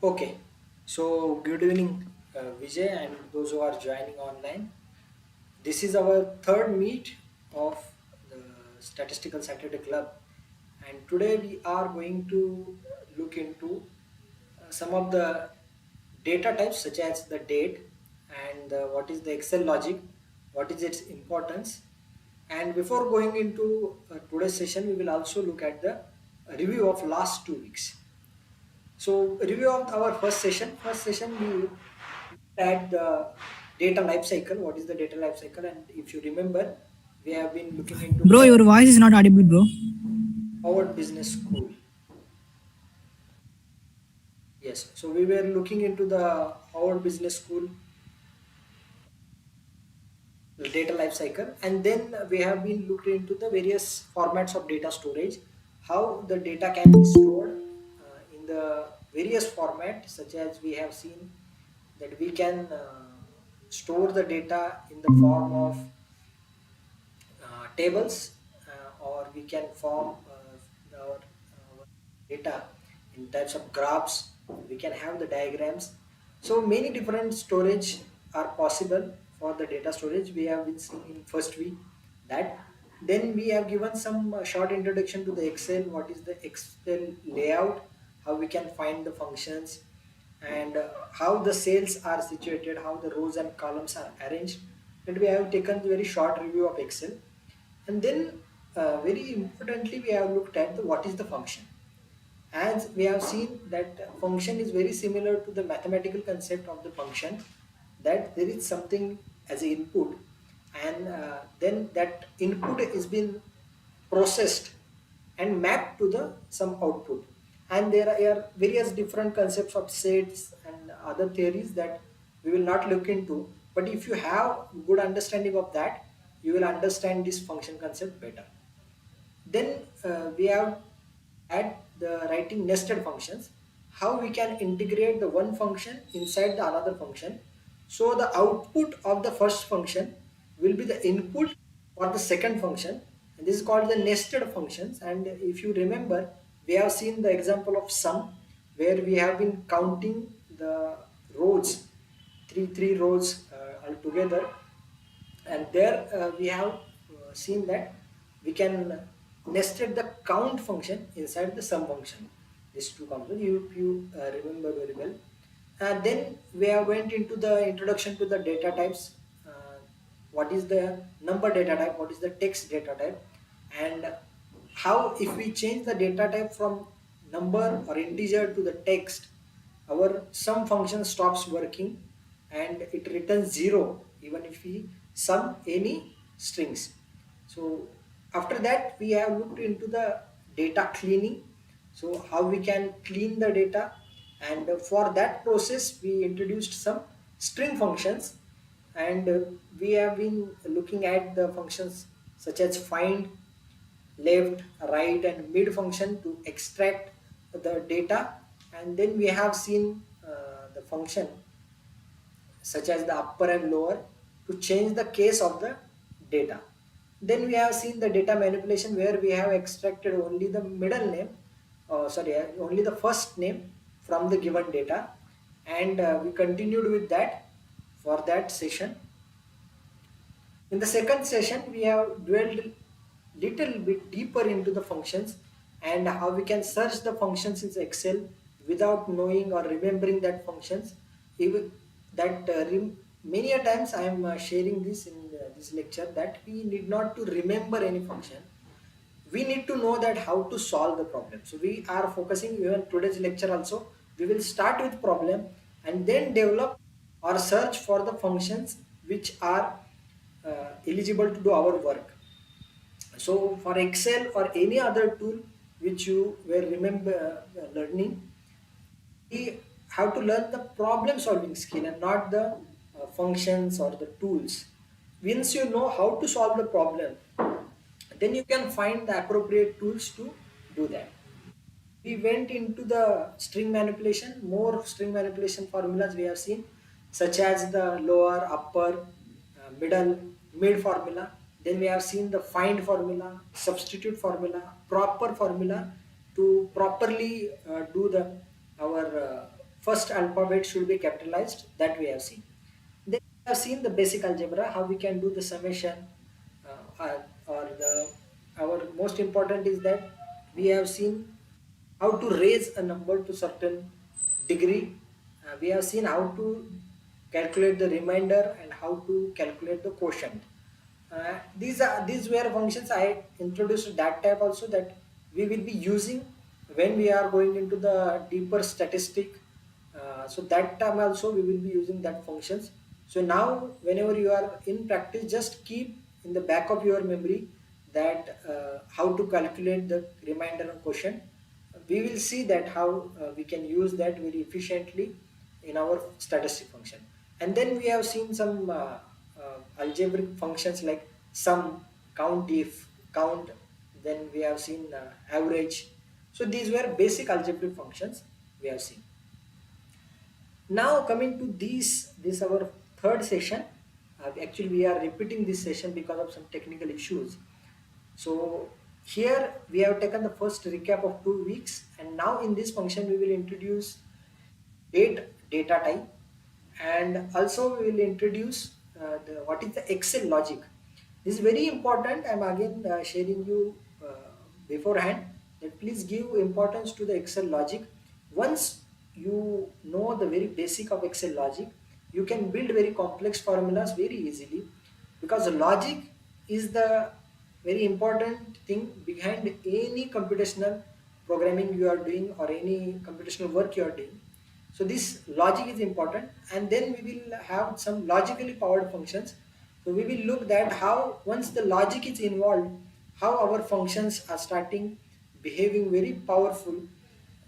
Okay, so good evening, Vijay, and those who are joining online. This is our third meet of the Statistical Saturday Club, and today we are going to look into some of the data types, such as the date and what is the Excel logic, what is its importance. And before going into today's session, we will also look at the review of last 2 weeks. So review of our first session. First session we looked at the data life cycle. What is the data life cycle? And if you remember, we have been looking into Bro, the your voice is not audible, bro. Howard Business School. Yes. So we were looking into the Howard Business School data life cycle, and then we have been looked into the various formats of data storage, how the data can be stored in the various format, such as we have seen that we can store the data in the form of tables, or we can form our data in types of graphs. We can have the diagrams. So many different storage are possible for the data storage. We have been seeing in first week that. Then we have given some short introduction to the Excel. What is the Excel layout? How we can find the functions, and how the cells are situated, how the rows and columns are arranged. And we have taken a very short review of Excel. And then, very importantly, we have looked at what is the function. As we have seen that function is very similar to the mathematical concept of the function, that there is something as an input, and then that input is been processed and mapped to the some output. And there are various different concepts of sets and other theories that we will not look into, but if you have good understanding of that, you will understand this function concept better. Then we have at the writing nested functions, how we can integrate the one function inside the another function. So the output of the first function will be the input for the second function, and this is called the nested functions. And if you remember, we have seen the example of sum, where we have been counting the rows, three rows altogether, and there we have seen that we can nested the count function inside the sum function. These two components, you remember very well. And then we have went into the introduction to the data types. What is the number data type, what is the text data type, and how if we change the data type from number or integer to the text, our sum function stops working and it returns zero even if we sum any strings. So after that we have looked into the data cleaning, so how we can clean the data, and for that process we introduced some string functions. And we have been looking at the functions such as find, left, right, and mid function to extract the data. And then we have seen the function such as the upper and lower to change the case of the data. Then we have seen the data manipulation, where we have extracted only the middle name, only the first name from the given data. And we continued with that for that session. In the second session, we have dwelled little bit deeper into the functions and how we can search the functions in Excel without knowing or remembering that functions. Even that many a times I am sharing this in this lecture, that we need not to remember any function. We need to know that how to solve the problem. So we are focusing, even today's lecture also, we will start with problem and then develop or search for the functions which are eligible to do our work. So for Excel or any other tool which you were remember learning, we have to learn the problem solving skill and not the functions or the tools. Once you know how to solve the problem, then you can find the appropriate tools to do that. We went into the string manipulation. More string manipulation formulas we have seen, such as the lower, upper, middle, mid formula. Then we have seen the find formula, substitute formula, proper formula to properly do the our first alphabet should be capitalized, that we have seen. Then we have seen the basic algebra, how we can do the summation, or the our most important is that we have seen how to raise a number to certain degree. We have seen how to calculate the remainder and how to calculate the quotient. These were functions I introduced that type also, that we will be using when we are going into the deeper statistic. So that time also we will be using that functions. So now whenever you are in practice, just keep in the back of your memory that how to calculate the remainder and quotient. We will see that how we can use that very efficiently in our statistic function. And then we have seen some algebraic functions like sum, count if, count. Then we have seen average. So these were basic algebraic functions we have seen. Now coming to this our third session. Actually we are repeating this session because of some technical issues. So here we have taken the first recap of 2 weeks, and now in this function we will introduce date data type, and also we will introduce what is the Excel logic. This is very important. I'm again sharing you beforehand that please give importance to the Excel logic. Once you know the very basic of Excel logic, you can build very complex formulas very easily, because the logic is the very important thing behind any computational programming you are doing or any computational work you are doing. So this logic is important, and then we will have some logically powered functions. So we will look at how once the logic is involved, how our functions are starting behaving very powerful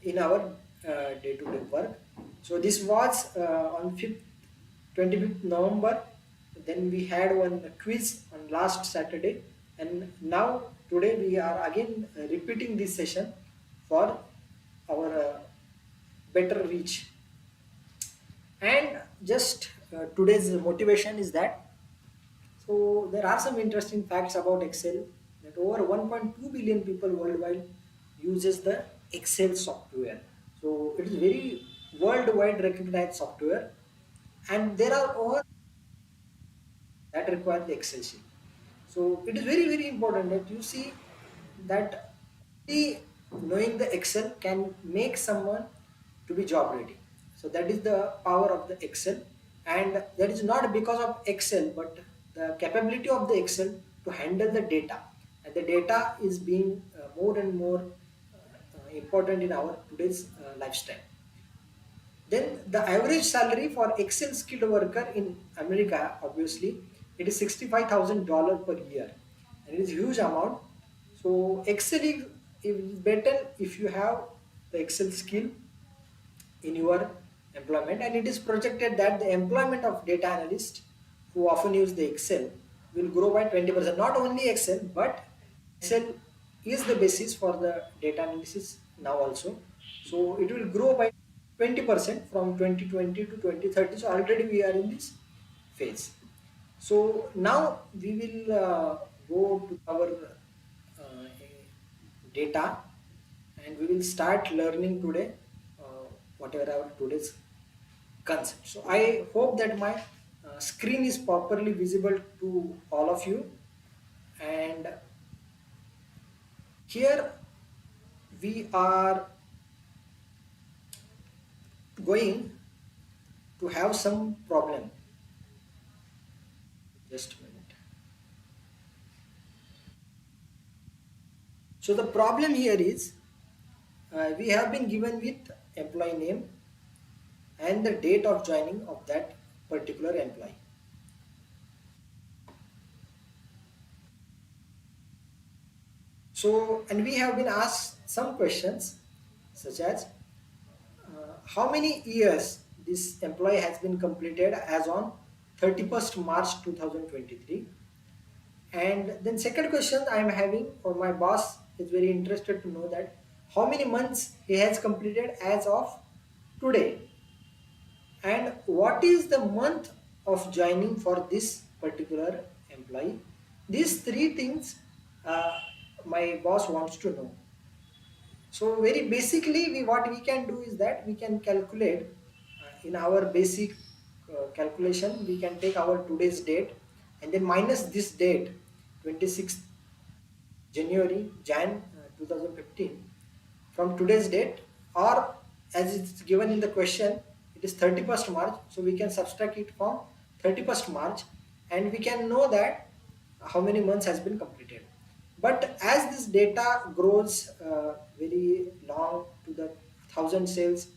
in our day-to-day work. So this was on 25th November. Then we had one quiz on last Saturday, and now today we are again repeating this session for our better reach. And just today's motivation is that, so there are some interesting facts about Excel, that over 1.2 billion people worldwide uses the Excel software. So it is very worldwide recognized software, and there are over that require the Excel sheet. So it is very very important that you see that only knowing the Excel can make someone to be job ready. So that is the power of the Excel, and that is not because of Excel, but the capability of the Excel to handle the data, and the data is being more and more important in our today's lifestyle. Then the average salary for Excel skilled worker in America, obviously, it is $65,000 per year, and it is huge amount. So Excel is better if you have the Excel skill in your employment, and it is projected that the employment of data analysts who often use the Excel will grow by 20%. Not only Excel, but Excel is the basis for the data analysis now also. So it will grow by 20% from 2020 to 2030. So already we are in this phase. So now we will go to our data, and we will start learning today whatever our today's concept. So I hope that my screen is properly visible to all of you, and here we are going to have some problem. Just a minute. So the problem here is we have been given with employee name and the date of joining of that particular employee. So, and we have been asked some questions such as how many years this employee has been completed as on 31st March 2023. And then second question I am having, or my boss is very interested to know that how many months he has completed as of today, and what is the month of joining for this particular employee. These three things my boss wants to know. So very basically what we can do is that we can calculate in our basic calculation, we can take our today's date and then minus this date, 26th January, Jan 2015 from today's date, or as it's given in the question, it is 31st March. So we can subtract it from 31st March and we can know that how many months has been completed. But as this data grows very long to the 1,000 cells,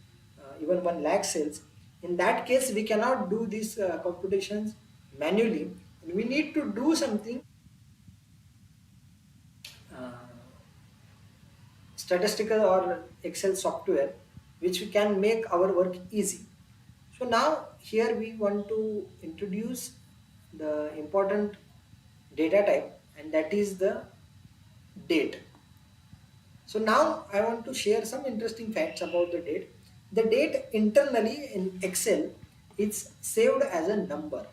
even 1 lakh cells, in that case we cannot do these computations manually. We need to do something uh, statistical or Excel software which we can make our work easy. So now here we want to introduce the important data type, and that is the date. So now I want to share some interesting facts about the date. The date internally in Excel is saved as a number.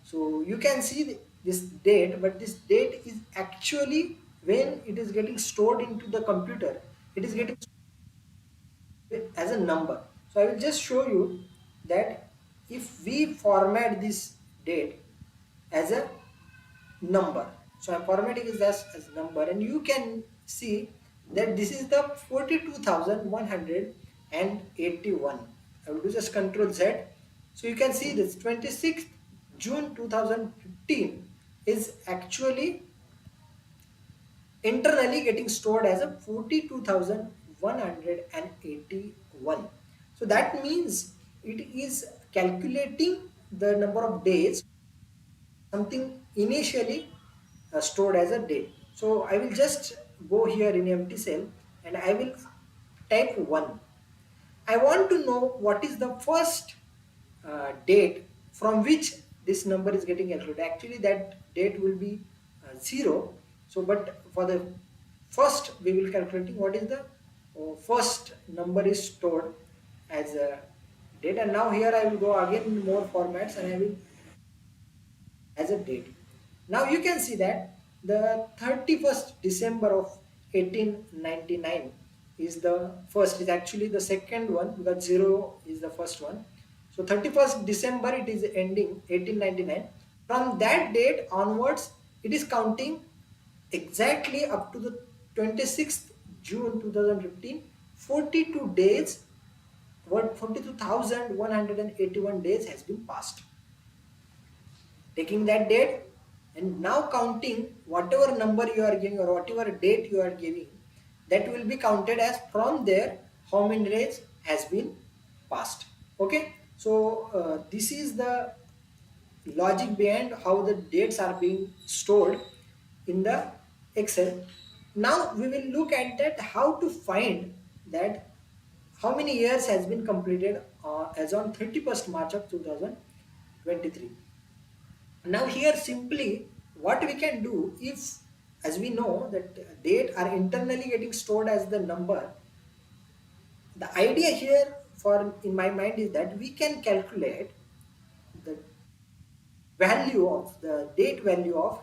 So you can see this date, but this date is actually when it is getting stored into the computer, it is getting as a number. So I will just show you that if we format this date as a number, so I'm formatting it as number, and you can see that this is the 42,181. I will do just Control Z. So you can see this 26th June 2015 is actually internally getting stored as a 42,181. So that means it is calculating the number of days something initially stored as a date. So I will just go here in empty cell and I will type 1. I want to know what is the first date from which this number is getting calculated. Actually, that date will be 0. So, but for the first, we will calculating what is the first number is stored as a date. And now here I will go again in more formats and I will as a date. Now you can see that the 31st December of 1899 is the first, is actually the second one because 0 is the first one. So 31st December it is ending 1899. From that date onwards it is counting exactly up to the 26th June 2015, 42 days, 42,181 days has been passed, taking that date and now counting whatever number you are giving or whatever date you are giving, that will be counted as from there how many days has been passed. Okay, so this is the logic behind how the dates are being stored in the Excel. Now we will look at that how to find that how many years has been completed as on 31st March of 2023. Now here simply what we can do, if as we know that date are internally getting stored as the number, the idea here for in my mind is that we can calculate the value of the date value of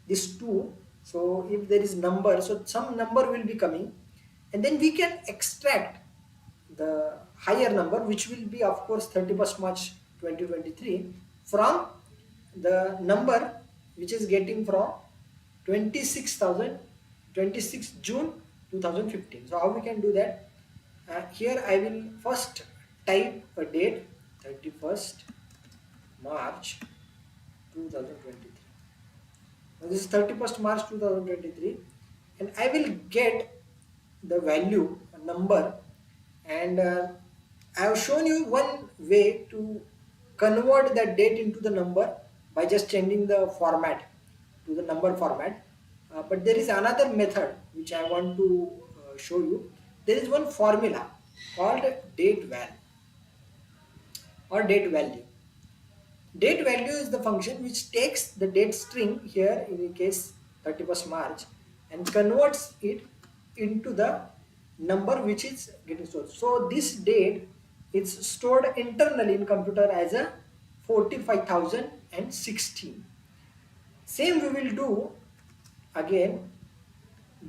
this two. So if there is number, so some number will be coming and then we can extract the higher number, which will be of course 31st March 2023, from the number which is getting from 26,000 26 June 2015. So how we can do that? Here I will first type a date, 31st March 2023. Now this is 31st March 2023 and I will get the value, a number, and I have shown you one way to convert that date into the number by just changing the format to the number format. But there is another method which I want to show you. There is one formula called date val or date value. Date value is the function which takes the date string, here in the case 31st March, and converts it into the number which is getting stored. So this date is stored internally in computer as a 45,016. Same we will do again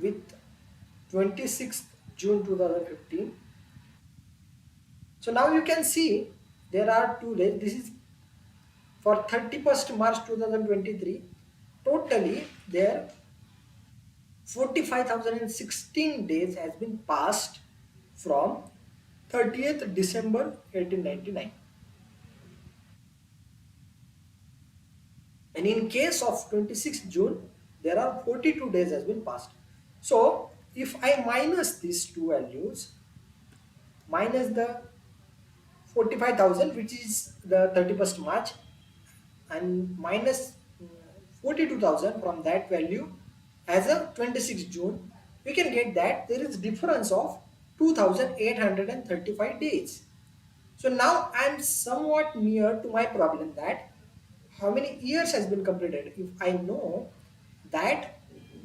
with 26th June 2015. So now you can see there are 2 days. This is for 31st March 2023. Totally there 45,016 days has been passed from 30th December 1899. And in case of 26th June, there are 42 days has been passed. So if I minus these two values, minus the 45,000 which is the 31st March and minus 42,000 from that value as a 26th June, we can get that there is difference of 2,835 days. So now I am somewhat near to my problem that how many years has been completed. If I know that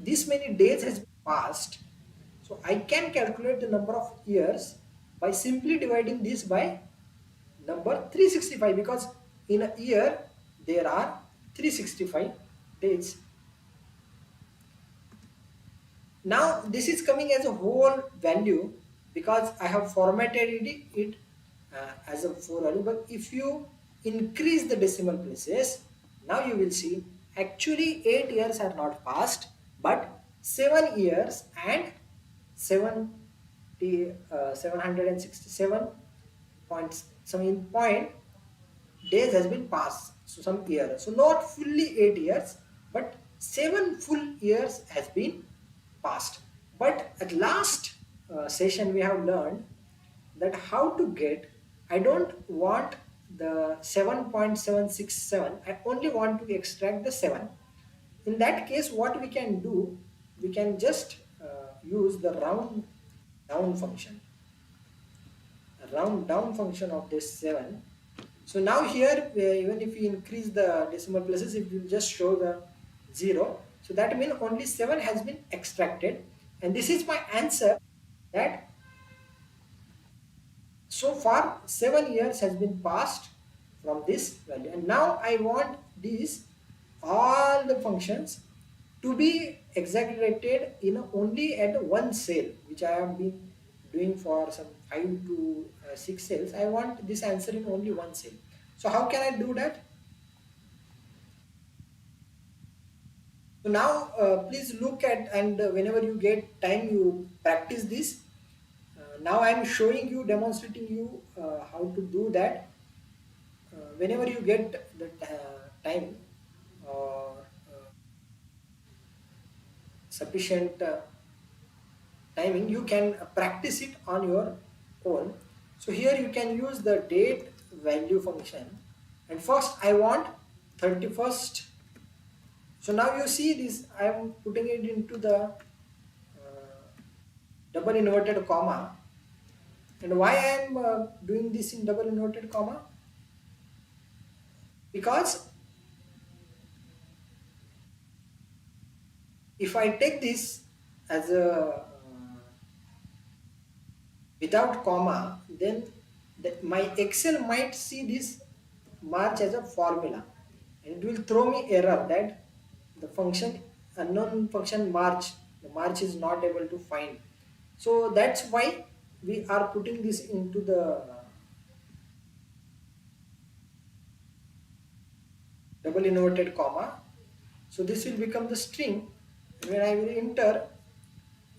this many days has been passed, so I can calculate the number of years by simply dividing this by number 365, because in a year there are 365 days. Now this is coming as a whole value because I have formatted it as a 4 value. But if you increase the decimal places, now you will see actually 8 years are not passed, but 7 years and 767 points, some point days has been passed, so some years, so not fully 8 years but 7 full years has been passed. But at last session we have learned that how to get, I don't want the 7.767, I only want to extract the 7. In that case what we can do, we can just use the round down function, round down function of this 7. So now here even if we increase the decimal places, it will just show the 0. So that means only 7 has been extracted, and this is my answer that so far 7 years has been passed from this value. And now I want these all the functions to be exaggerated in only at one cell, which I have been doing for some 5 to 6 cells. I want this answer in only one cell. So how can I do that? So now please look at, and whenever you get time you practice this. Now I am showing you, demonstrating you how to do that. Whenever you get the time or sufficient timing, you can practice it on your own. So here you can use the date value function, and first I want 31st. So now you see this, I am putting it into the double inverted comma. And why I am doing this in double inverted comma? Because if I take this as a without comma, then my Excel might see this March as a formula, and it will throw me error that the function unknown function March, the March is not able to find. So that's why we are putting this into the double inverted comma. So this will become the string. When I will enter,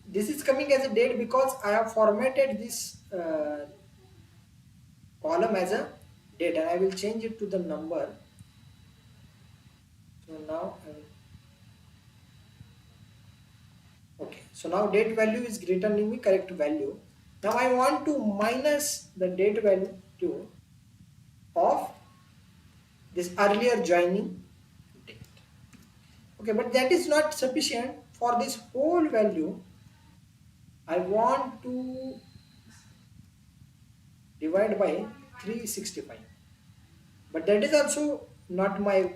this is coming as a date because I have formatted this column as a date, and I will change it to the number. So now okay, so now date value is returning me correct value. Now I want to minus the date value of this earlier joining date. Okay, but that is not sufficient for this whole value. I want to divide by 365, but that is also not my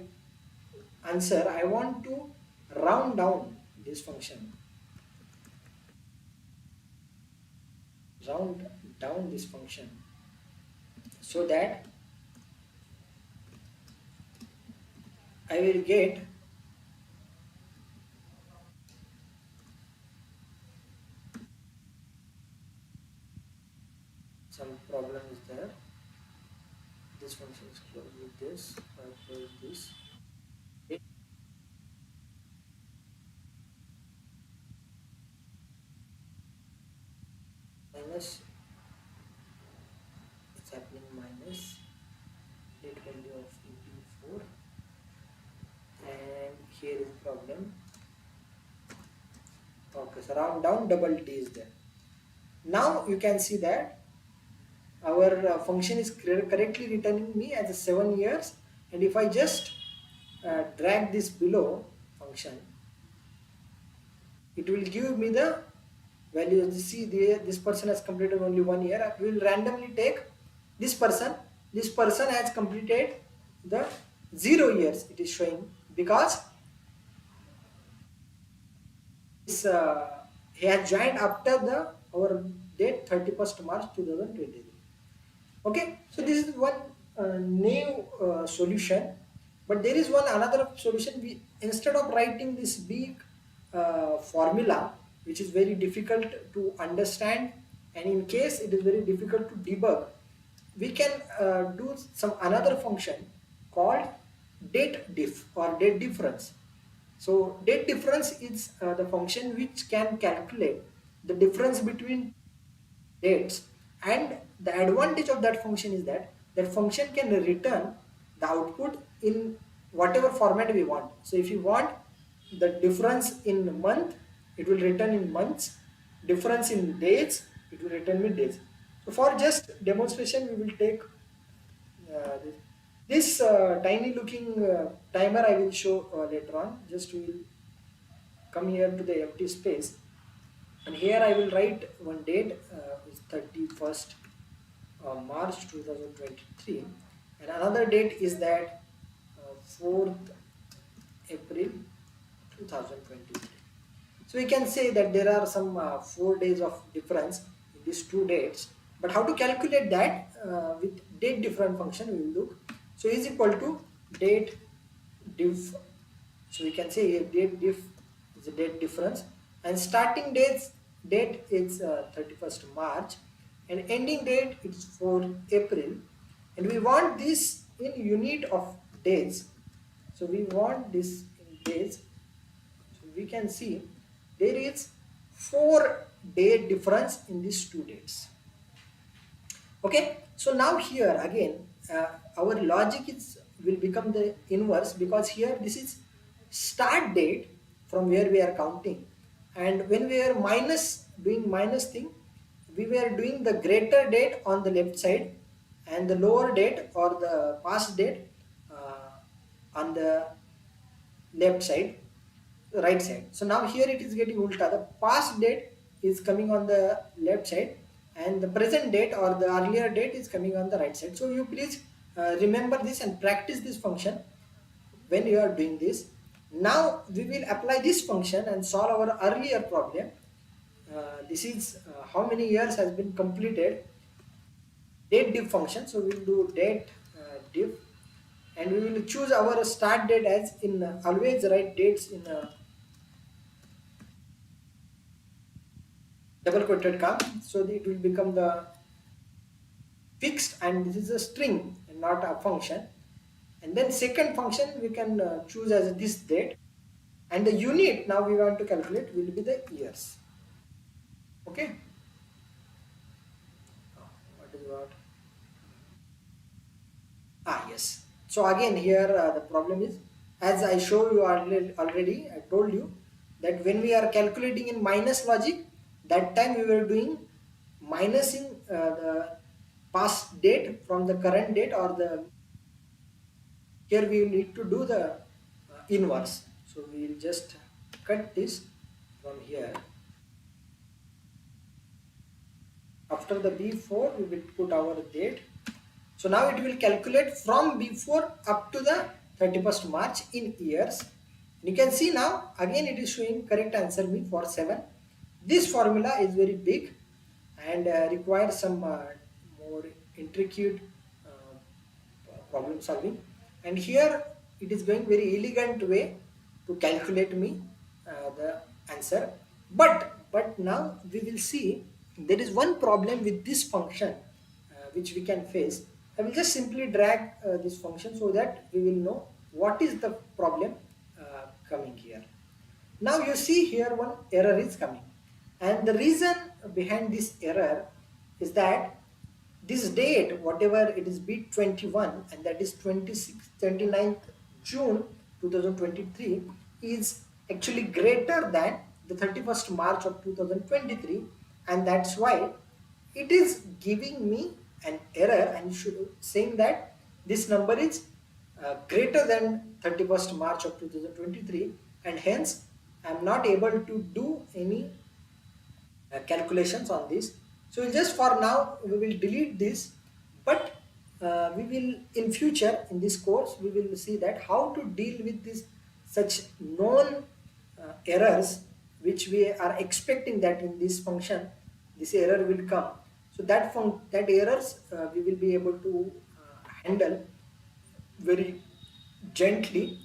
answer. I want to round down this function, round down this function, so that I will get some problem is there. This function is closed with this. I close this. Okay. Minus, it's happening minus date value of EP4, and here is problem. Okay, so round down, double T is there. Now you can see that our function is correctly returning me as a 7 years, and if I just drag this below function, it will give me the value. See, this person has completed only 1 year. We will randomly take this person. This person has completed the 0 years, it is showing, because this, he has joined after the our date 31st March 2023. Okay, so this is one new solution, but there is one another solution. We, instead of writing this big formula, which is very difficult to understand, and in case it is very difficult to debug, we can do some another function called date diff or date difference. So date difference is the function which can calculate the difference between dates, and the advantage of that function is that that function can return the output in whatever format we want. So if you want the difference in month, it will return in months. Difference in days, it will return with days. So for just demonstration, we will take this tiny looking timer. I will show later on. Just we will come here to the empty space, and here I will write one date, is 31st March 2023, and another date is that 4th April 2023. So we can say that there are some 4 days of difference in these two dates, but how to calculate that with date different function we will look. So is equal to date diff. So we can say here date diff is a date difference, and starting date is 31st March, and ending date is 4 April, and we want this in unit of days. So we want this in days. So we can see there is 4 day difference in these two dates. Okay, so now here again our logic is will become the inverse, because here this is start date from where we are counting, and when we are minus doing minus thing, we were doing the greater date on the left side and the lower date or the past date on the left side, right side. So now here it is getting ulta. The past date is coming on the left side, and the present date or the earlier date is coming on the right side. So you please remember this and practice this function when you are doing this. Now we will apply this function and solve our earlier problem. This is how many years has been completed, date diff function. So we will do date diff, and we will choose our start date as in always write dates in double quoted comma, so that it will become the fixed, and this is a string and not a function. And then second function we can choose as this date, and the unit now we want to calculate will be the years. Okay, what is what? Yes. So again here the problem is, as I show you already, I told you that when we are calculating in minus logic, that time we were doing minusing the past date from the current date, or the here we need to do the inverse. So we will just cut this from here. After the B4 we will put our date. So now it will calculate from before up to the 31st March in years. You can see now again it is showing correct answer me for 7. This formula is very big and requires some more intricate problem solving, and here it is going very elegant way to calculate me the answer. But now we will see there is one problem with this function. which we can face, I will just simply drag this function so that we will know what is the problem coming here. Now you see here one error is coming, and the reason behind this error is that this date, whatever it is, bit 21, and that is 29th June 2023, is actually greater than the 31st March of 2023, and that's why it is giving me an error and saying that this number is greater than 31st March of 2023, and hence I am not able to do any calculations on this. So just for now we will delete this, but we will in future in this course we will see that how to deal with this such known errors which we are expecting that in this function this error will come. So that errors we will be able to handle very gently,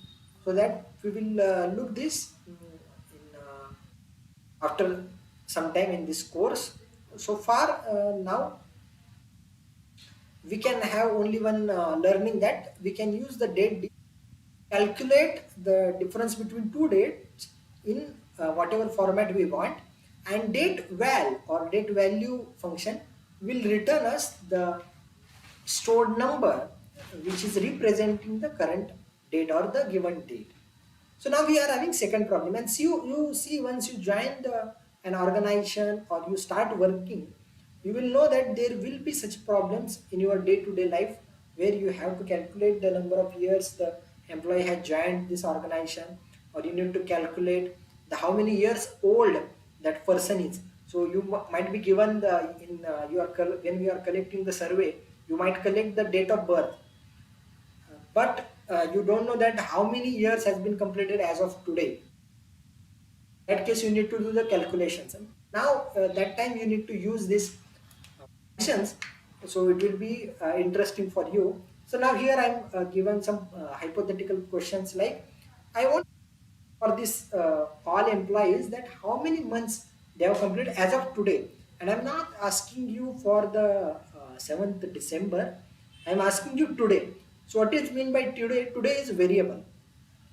so that we will look this in after some time in this course. So far now we can have only one learning, that we can use the calculate the difference between two dates in whatever format we want, and date val or date value function will return us the stored number which is representing the current date or the given date. So now we are having second problem, and see you see once you join an organization or you start working, you will know that there will be such problems in your day-to-day life where you have to calculate the number of years the employee has joined this organization, or you need to calculate the how many years old that person is. So you might be given the in when you are collecting the survey, you might collect the date of birth, but you don't know that how many years has been completed as of today. In that case you need to do the calculations, and now that time you need to use this functions, so it will be interesting for you. So now here I'm given some hypothetical questions, like I want for this all employees that how many months they have completed as of today, and I'm not asking you for the 7th December, I'm asking you today. So what is mean by today? Today is variable.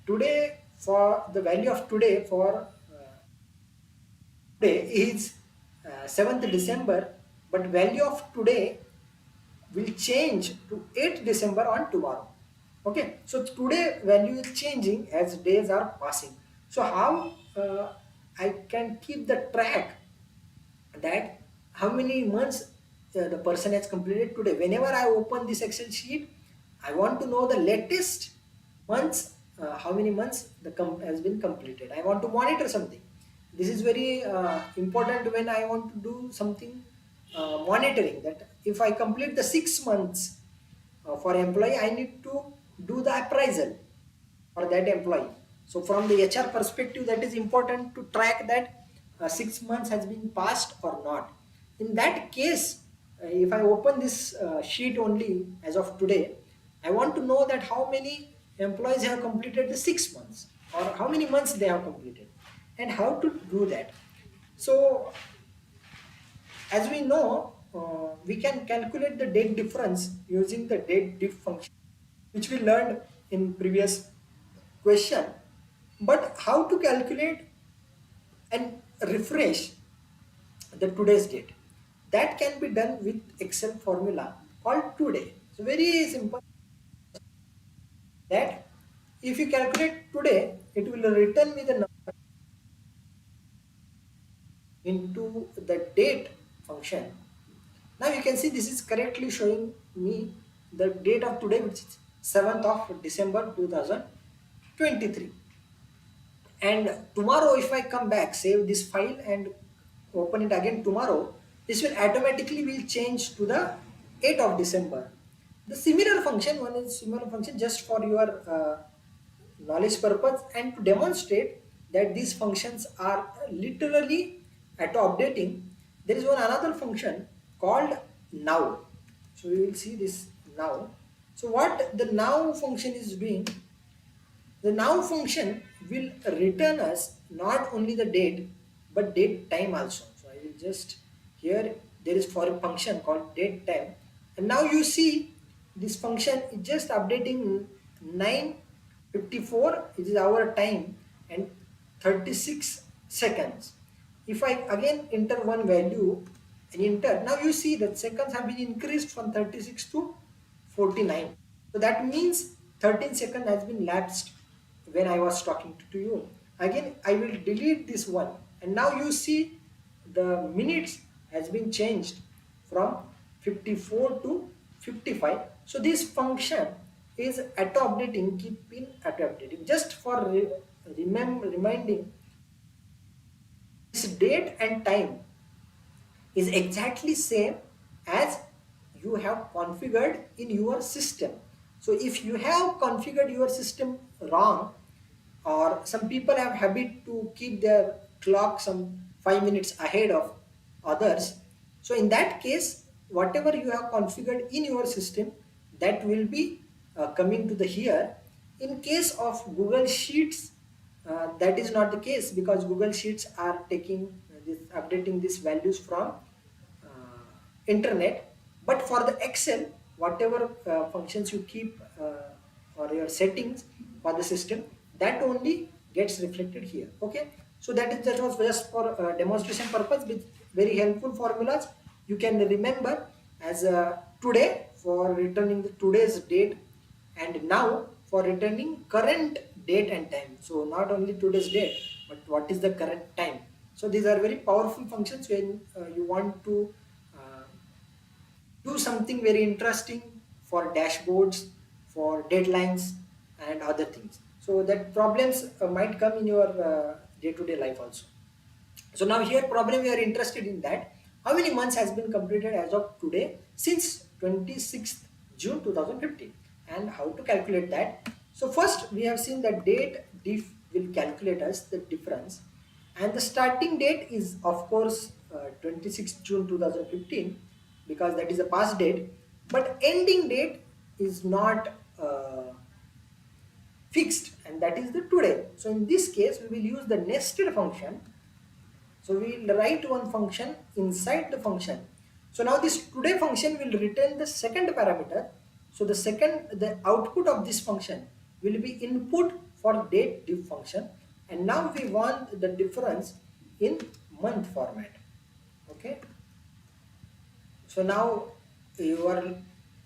Today, for the value of today for today is 7th December, but value of today will change to 8th December on tomorrow. Okay, so today value is changing as days are passing. So how I can keep the track that how many months the person has completed today? Whenever I open this Excel sheet, I want to know the latest months, how many months has been completed. I want to monitor something. This is very important when I want to do something monitoring, that if I complete the 6 months for employee, I need to do the appraisal for that employee. So from the HR perspective, that is important to track that 6 months has been passed or not. In that case, if I open this sheet only as of today, I want to know that how many employees have completed the 6 months, or how many months they have completed, and how to do that. So as we know, we can calculate the date difference using the date diff function, which we learned in previous question. But how to calculate and refresh the today's date? That can be done with Excel formula called today. So very simple, that if you calculate today, it will return me the number into the date function. Now you can see this is correctly showing me the date of today, which is 7th of December 2023. And tomorrow if I come back, save this file and open it again tomorrow, this will automatically will change to the 8th of December. The similar function, one is similar function just for your knowledge purpose and to demonstrate that these functions are literally auto updating. There is one another function called now. So we will see this now. So what the now function is doing, the now function will return us not only the date but date time also. So I will just, here there is for a function called date time. And now you see this function is just updating 9:54, it is our time, and 36 seconds. If I again enter one value and enter, now you see that seconds have been increased from 36 to 49. So that means 13 seconds has been lapsed when I was talking to you. Again, I will delete this one, and now you see the minutes has been changed from 54 to 55. So this function is auto updating, keeping auto updating just for reminding this date and time is exactly same as you have configured in your system. So if you have configured your system wrong, or some people have habit to keep their clock some 5 minutes ahead of others, so in that case whatever you have configured in your system, that will be coming to the here. In case of Google Sheets, that is not the case, because Google Sheets are taking this, updating these values from internet. But for the Excel, whatever functions you keep or your settings for the system, that only gets reflected here. Okay, so that was just for demonstration purpose with very helpful formulas. You can remember as today for returning the today's date, and now for returning current date and time. So not only today's date, but what is the current time. So these are very powerful functions when you want to uh, do something very interesting for dashboards, for deadlines, and other things. So that problems might come in your day-to-day life also. So now here problem we are interested in that how many months has been completed as of today since 26th June 2015, and how to calculate that. So first we have seen that date diff will calculate us the difference, and the starting date is of course 26th June 2015, because that is a past date, but ending date is not fixed, and that is the today. So in this case we will use the nested function. So we will write one function inside the function. So now this today function will return the second parameter. So the output of this function will be input for date diff function, and now we want the difference in month format. Okay. So now you are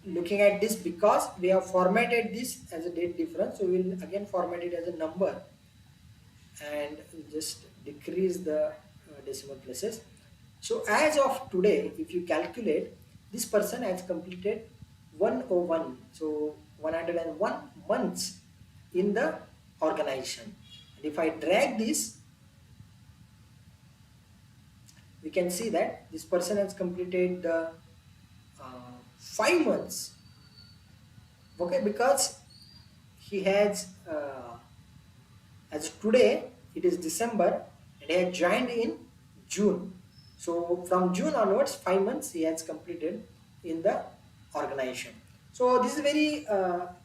looking at this because we have formatted this as a date difference. So we will again format it as a number and just decrease the decimal places. So as of today, if you calculate, this person has completed 101, so 101 months in the organization. And if I drag this, we can see that this person has completed the 5 months. Okay, because he has as today it is December and he had joined in June. So from June onwards, 5 months he has completed in the organization. So this is very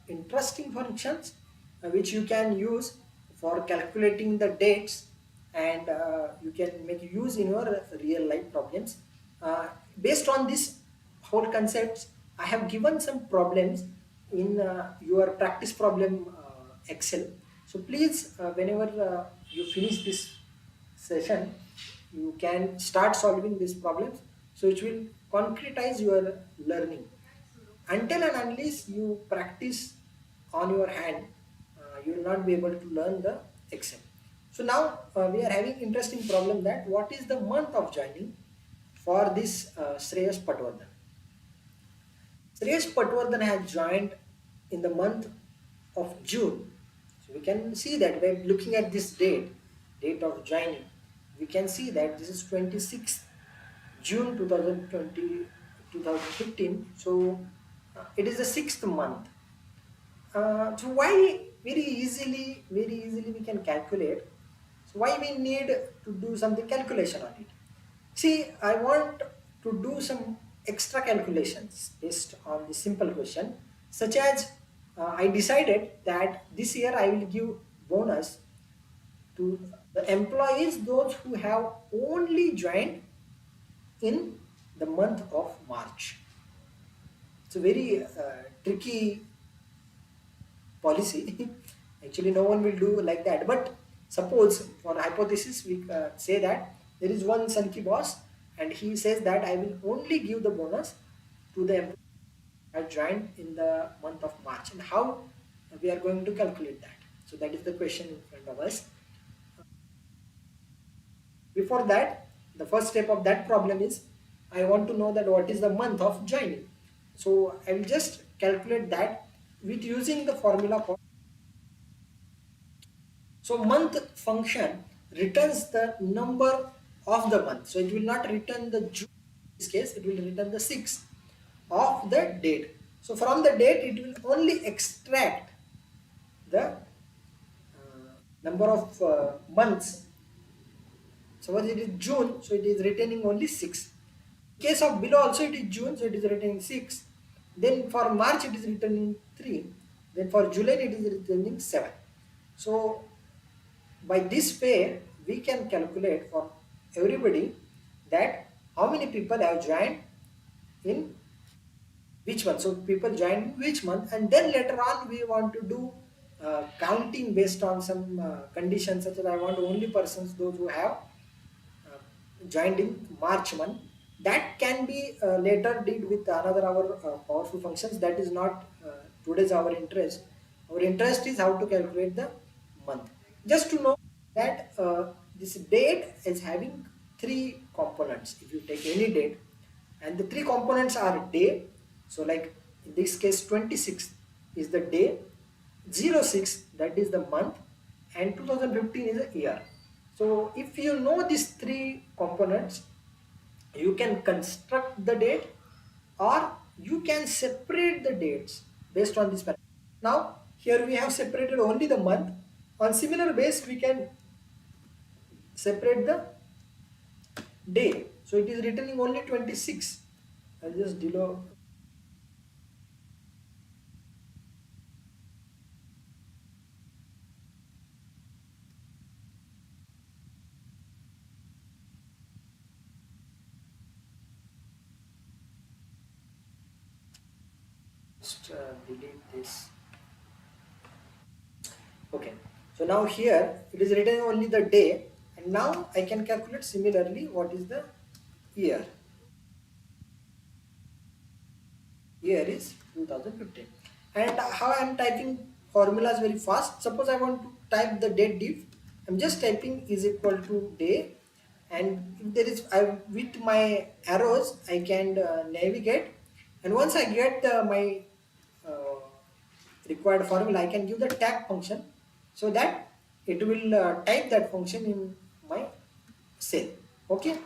interesting functions which you can use for calculating the dates, and you can make use in your real life problems. Based on this whole concepts, I have given some problems in your practice problem Excel. So please, whenever you finish this session, you can start solving these problems. So it will concretize your learning. Until and unless you practice on your hand, you will not be able to learn the Excel. So now we are having interesting problem that what is the month of joining for this Shreyas Patwardhan. Shreyas Patwardhan has joined in the month of June. So we can see that by looking at this date of joining, we can see that this is 26th June 2020, 2015. So it is the sixth month. So why very easily we can calculate. So why we need to do something calculation on it? See, I want to do some extra calculations based on the simple question, such as I decided that this year I will give bonus to the employees, those who have only joined in the month of March. It's a very tricky policy. Actually, no one will do like that. But suppose, for hypothesis, we say that there is one Sunky boss, and he says that I will only give the bonus to the employee I joined in the month of March. And how we are going to calculate that? So that is the question in front of us. Before that, the first step of that problem is I want to know that what is the month of joining. So I will just calculate that with using the formula called. So month function returns the number of the month. So it will not return the June. In this case, it will return the 6th of the date. So from the date, it will only extract the number of months. Suppose it is June, so it is returning only 6. In case of below also it is June, so it is returning 6. Then for March it is returning 3. Then for July it is returning 7. So by this way we can calculate for everybody that how many people have joined in which month. So people joined in which month, and then later on we want to do counting based on some conditions, such as I want only persons those who have uh, joined in March month. That can be later did with another our powerful functions. That is not today's our interest. Our interest is how to calculate the month. Just to know that this date is having three components. If you take any date, and the three components are day. So like in this case, 26 is the day, 06 that is the month, and 2015 is a year. So if you know these three components, you can construct the date, or you can separate the dates based on this pattern. Now here we have separated only the month. On similar base we can separate the day. So it is returning only 26. I'll just delete this. Okay, so now here it is written only the day, and now I can calculate similarly what is the year. Year is 2015. And how I am typing formulas very fast. Suppose I want to type the date div, I'm just typing is equal to day, and if there is I with my arrows I can navigate, and once I get my uh, required formula, I can give the tag function so that it will type that function in my cell. Okay.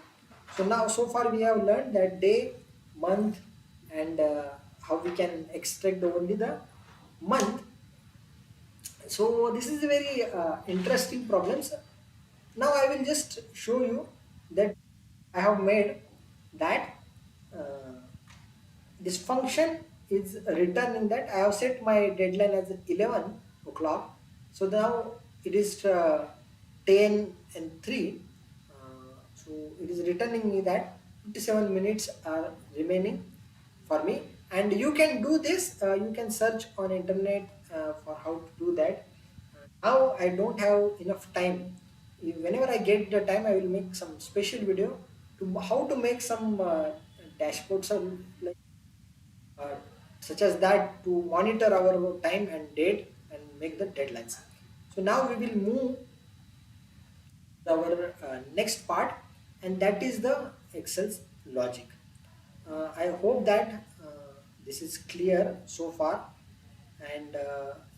So now so far we have learned that day, month, and how we can extract only the month. So this is a very interesting problems. Now I will just show you that I have made that uh, this function is returning that I have set my deadline as 11 o'clock. So now it is 10 and 3. So it is returning me that 57 minutes are remaining for me. And you can do this, you can search on internet for how to do that. Now I don't have enough time. Whenever I get the time, I will make some special video to how to make some dashboards or like uh, such as that to monitor our time and date and make the deadlines. So now we will move our next part, and that is the Excel's logic. I hope that this is clear so far, and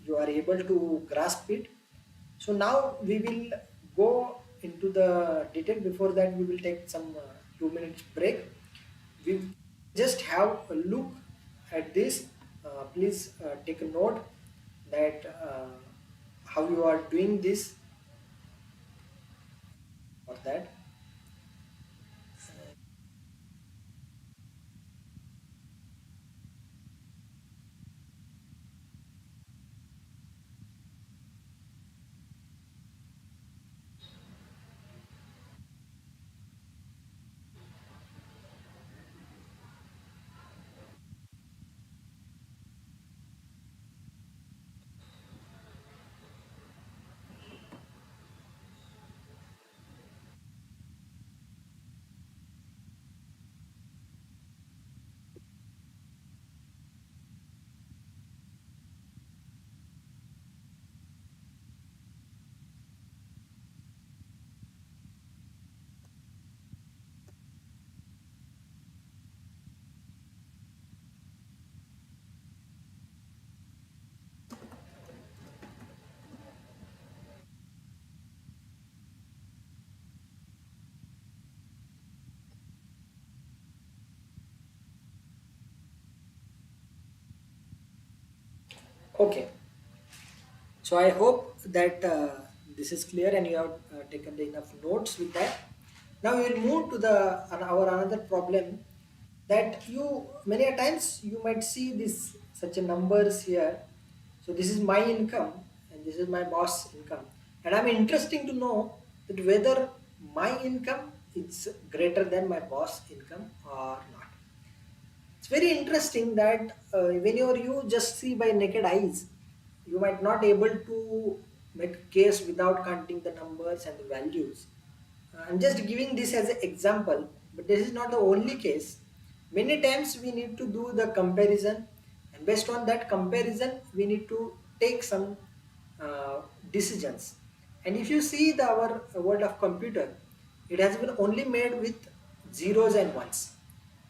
you are able to grasp it. So now we will go into the detail. Before that, we will take some 2 minutes break. We just have a look at this. Please take a note that how you are doing this for that. Okay, so I hope that this is clear and you have taken the enough notes with that. Now we will move to the our another problem that you many a times you might see this such a numbers here. So this is my income and this is my boss income, and I'm interesting to know that whether my income is greater than my boss income or not. It's very interesting that whenever you just see by naked eyes, you might not able to make a case without counting the numbers and the values. I'm just giving this as an example, but this is not the only case. Many times we need to do the comparison, and based on that comparison, we need to take some uh, decisions. And if you see our world of computer, it has been only made with zeros and ones,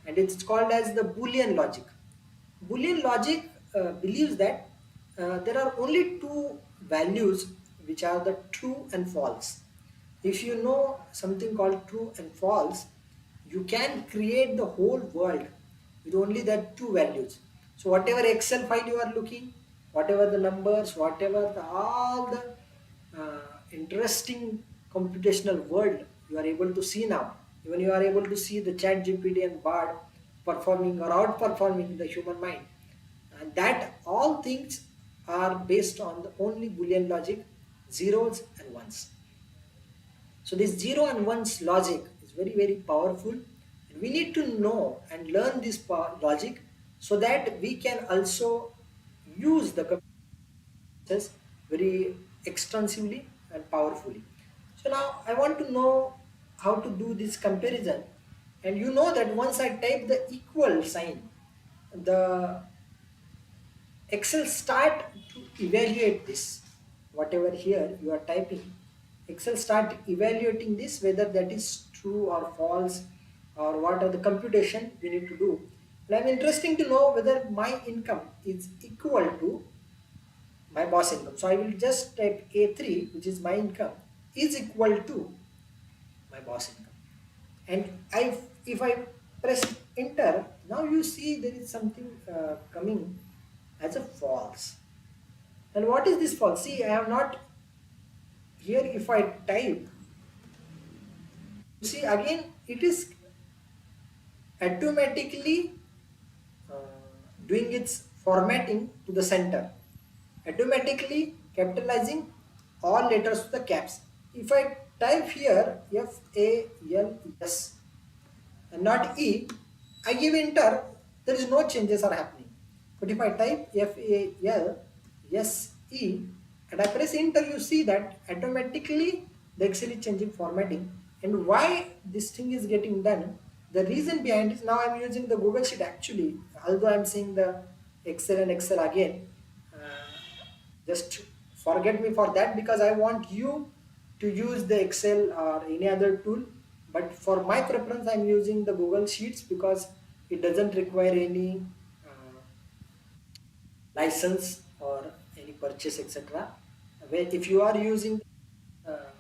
and it's called as the Boolean logic. Boolean logic believes that there are only two values which are the true and false. If you know something called true and false, you can create the whole world with only that two values. So whatever Excel file you are looking, whatever the numbers, whatever all the interesting computational world you are able to see now. Even you are able to see the chat GPT and Bard performing or outperforming the human mind. And that all things are based on the only Boolean logic, zeros and ones. So this zero and ones logic is very, very powerful. And we need to know and learn this logic so that we can also use the process very extensively and powerfully. So now I want to know how to do this comparison, and you know that once I type the equal sign, the Excel start to evaluate this. Whatever here you are typing, Excel start evaluating this whether that is true or false or what are the computation we need to do. And I'm interesting to know whether my income is equal to my boss income. So I will just type A3, which is my income, is equal to my boss income. And if I press enter, now you see there is something coming as a false. And what is this false? See, I have not here. If I type, you see again it is automatically doing its formatting to the center, automatically capitalizing all letters to the caps. If I type here FALS and not E, I give enter, there is no changes are happening. But if I type FALSE and I press enter, you see that automatically the Excel is changing formatting. And why this thing is getting done, the reason behind is now I'm using the Google Sheet actually, although I'm seeing the Excel and Excel again. Just forget me for that because I want you to use the Excel or any other tool. But for my preference, I'm using the Google Sheets because it doesn't require any license or any purchase, etc. Where if you are using, uh,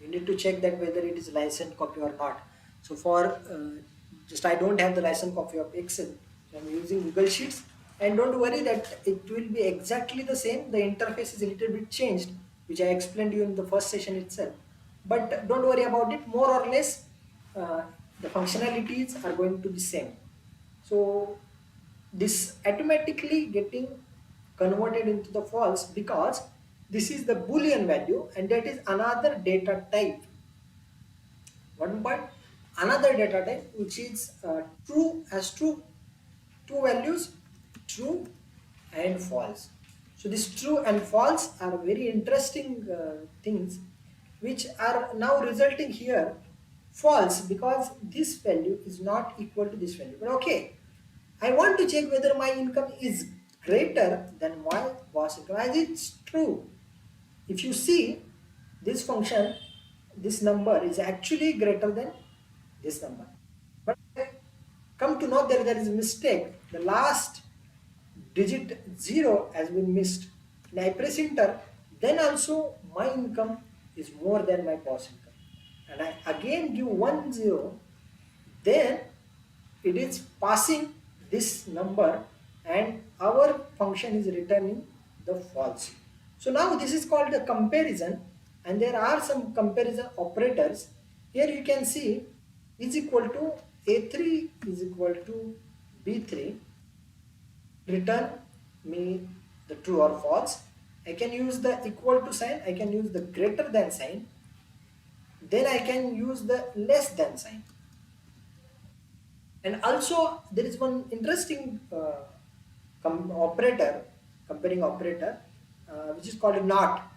you need to check that whether it is licensed copy or not. So for just I don't have the license copy of Excel, so I'm using Google Sheets. And don't worry that it will be exactly the same. The interface is a little bit changed, which I explained you in the first session itself. But don't worry about it. More or less, uh, the functionalities are going to be same. So this automatically getting converted into the false because this is the Boolean value and that is another data type. One point, another data type which is true as true, two values, true and false. So this true and false are very interesting things which are now resulting here false because this value is not equal to this value. But okay, I want to check whether my income is greater than my boss income as it's true. If you see this function, this number is actually greater than this number. But come to know that there is a mistake. The last digit 0 has been missed. And I press enter, then also my income is more than my boss income. And I again give 1 0, then it is passing this number and our function is returning the false. So now this is called the comparison, and there are some comparison operators. Here you can see is equal to A3 is equal to B3, return me the true or false. I can use the equal to sign, I can use the greater than sign, then I can use the less than sign. And also there is one interesting operator, comparing operator, which is called not.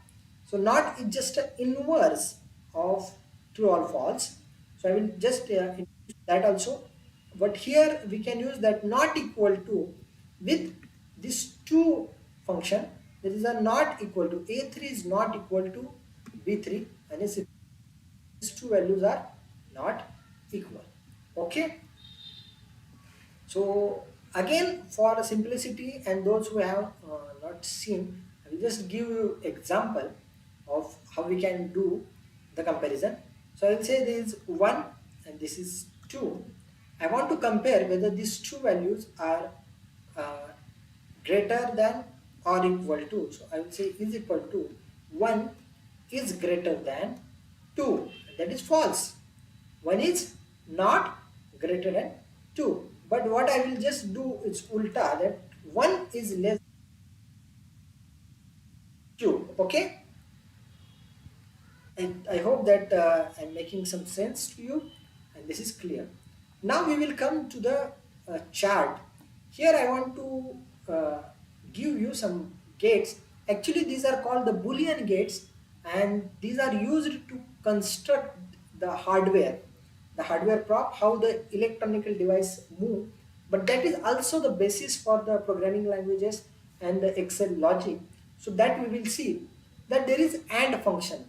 So not is just an inverse of true or false. So I will just introduce that also. But here we can use that not equal to with this two function. There is a not equal to A3 is not equal to B3, and these two values are not equal. Okay. So again, for simplicity and those who have not seen, I will just give you example of how we can do the comparison. So I will say this is 1 and this is 2. I want to compare whether these two values are uh, greater than or equal to. So I will say is equal to 1 is greater than 2. That is false. 1 is not greater than 2. But what I will just do is ulta, that 1 is less than 2. Okay. And I hope that I'm making some sense to you and this is clear. Now we will come to the chart. Here I want to give you some gates. Actually these are called the Boolean gates, and these are used to construct the hardware prop, how the electronical device move. But that is also the basis for the programming languages and the Excel logic. So that we will see that there is AND function.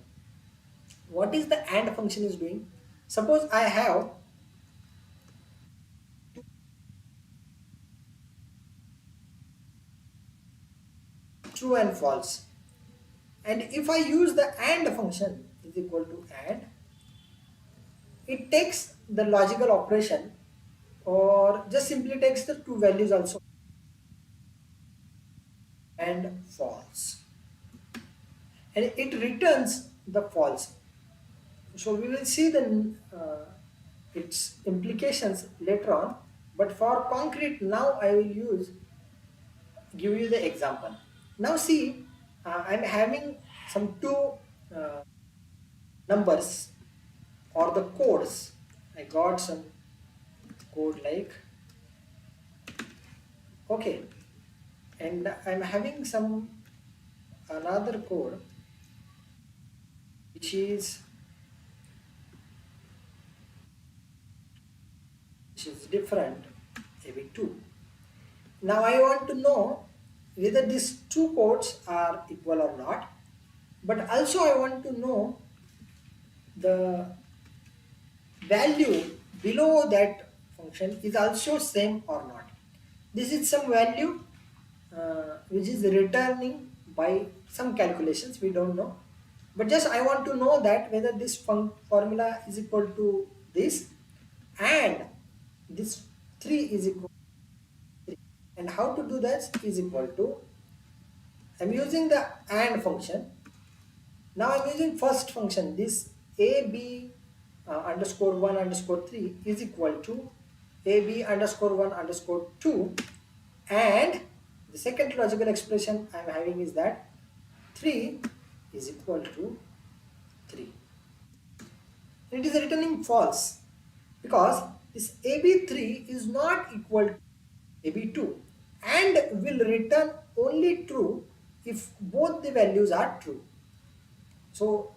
What is the AND function is doing? Suppose I have true and false, and if I use the AND function is equal to AND, it takes the logical operation or just simply takes the two values also and false, and it returns the false. So we will see the its implications later on, but for concrete now I will give you the example. Now see, I'm having some two uh, numbers or the codes. I got some code like, okay, and I'm having some another code which is different, maybe two. Now I want to know whether these two codes are equal or not, but also I want to know the value below that function is also same or not. This is some value which is returning by some calculations, we don't know. But just I want to know that whether this formula is equal to this and this 3 is equal to 3. And how to do that is equal to, I'm using the AND function. Now I'm using first function, this AB underscore 1 underscore 3 is equal to AB underscore 1 underscore 2, and the second logical expression I'm having is that 3 is equal to 3. And it is returning false because this AB3 is not equal to AB2 and will return only true if both the values are true. So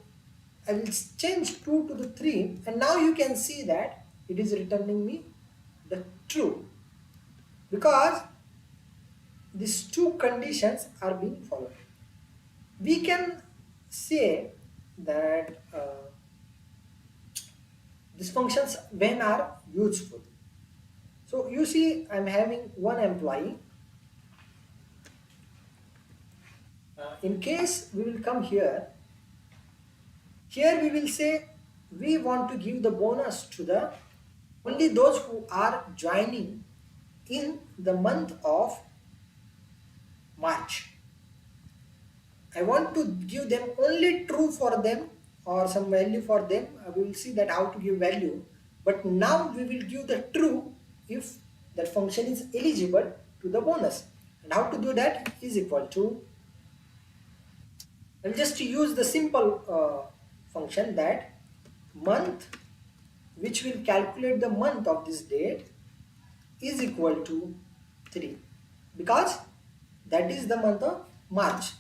I will change 2 to the 3, and now you can see that it is returning me the true because these two conditions are being followed. We can say that these functions when are useful. So you see I'm having one employee. In case we will come here, we will say we want to give the bonus to the only those who are joining in the month of March. I want to give them only true for them or some value for them. We will see that how to give value. But now we will give the true if that function is eligible to the bonus. And how to do that is equal to, I'll just use the simple function that month, which will calculate the month of this date, is equal to 3, because that is the month of March.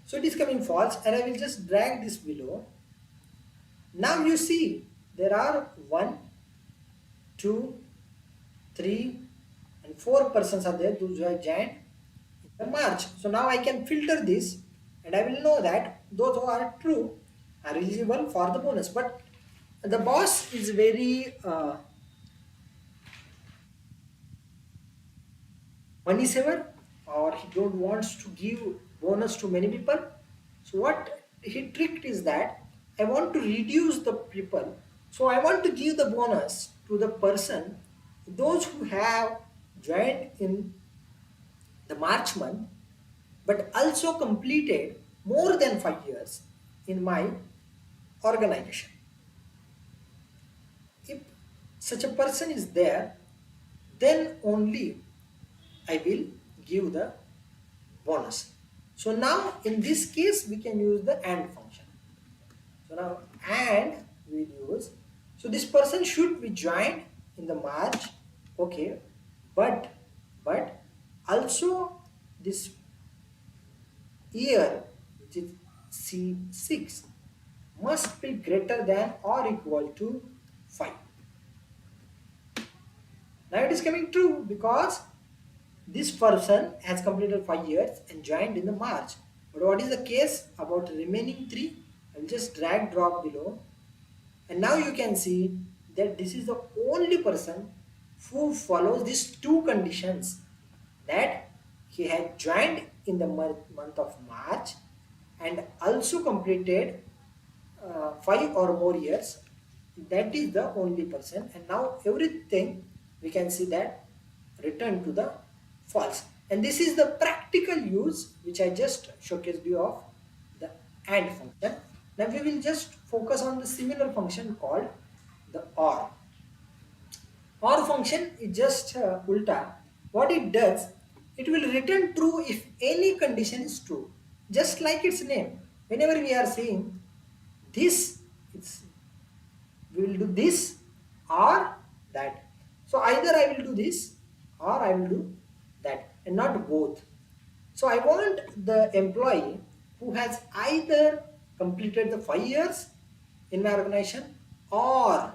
So it is coming false, and I will just drag this below. Now you see there are 1, 2, 3, and 4 persons are there those who have joined in the March. So now I can filter this, and I will know that those who are true are eligible for the bonus. But the boss is very money saver, or he don't wants to give bonus to many people. So what he tricked is that I want to reduce the people, so I want to give the bonus to the person, those who have joined in the March month but also completed more than 5 years in my organization. If such a person is there, then only I will give the bonus. So now in this case we can use the AND function. So now AND we will use. So this person should be joined in the March, okay, but also this year, which is C6, must be greater than or equal to 5. Now it is coming true because this person has completed 5 years and joined in the March. But what is the case about remaining 3? I will just drag drop below. And now you can see that this is the only person who follows these two conditions, that he had joined in the month of March and also completed 5 or more years. That is the only person, and now everything we can see that return to the false. And this is the practical use which I just showcased you of the AND function. Now we will just focus on the similar function called the OR. OR function is just ulta. What it does, it will return true if any condition is true. Just like its name. Whenever we are saying this, it's, we will do this or that. So either I will do this or I will do that, and not both. So I want the employee who has either completed the 5 years in my organization or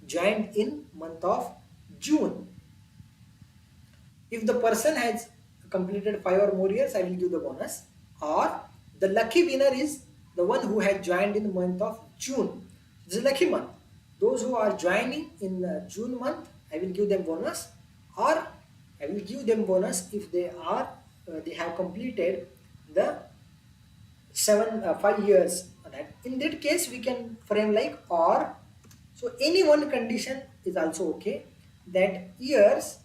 joined in month of June. If the person has completed 5 or more years, I will give the bonus. Or the lucky winner is the one who had joined in the month of June. This is a lucky month. Those who are joining in the June month, I will give them bonus. Or I will give them bonus if they have completed the 5 years. That in that case we can frame like or. So any one condition is also okay, that years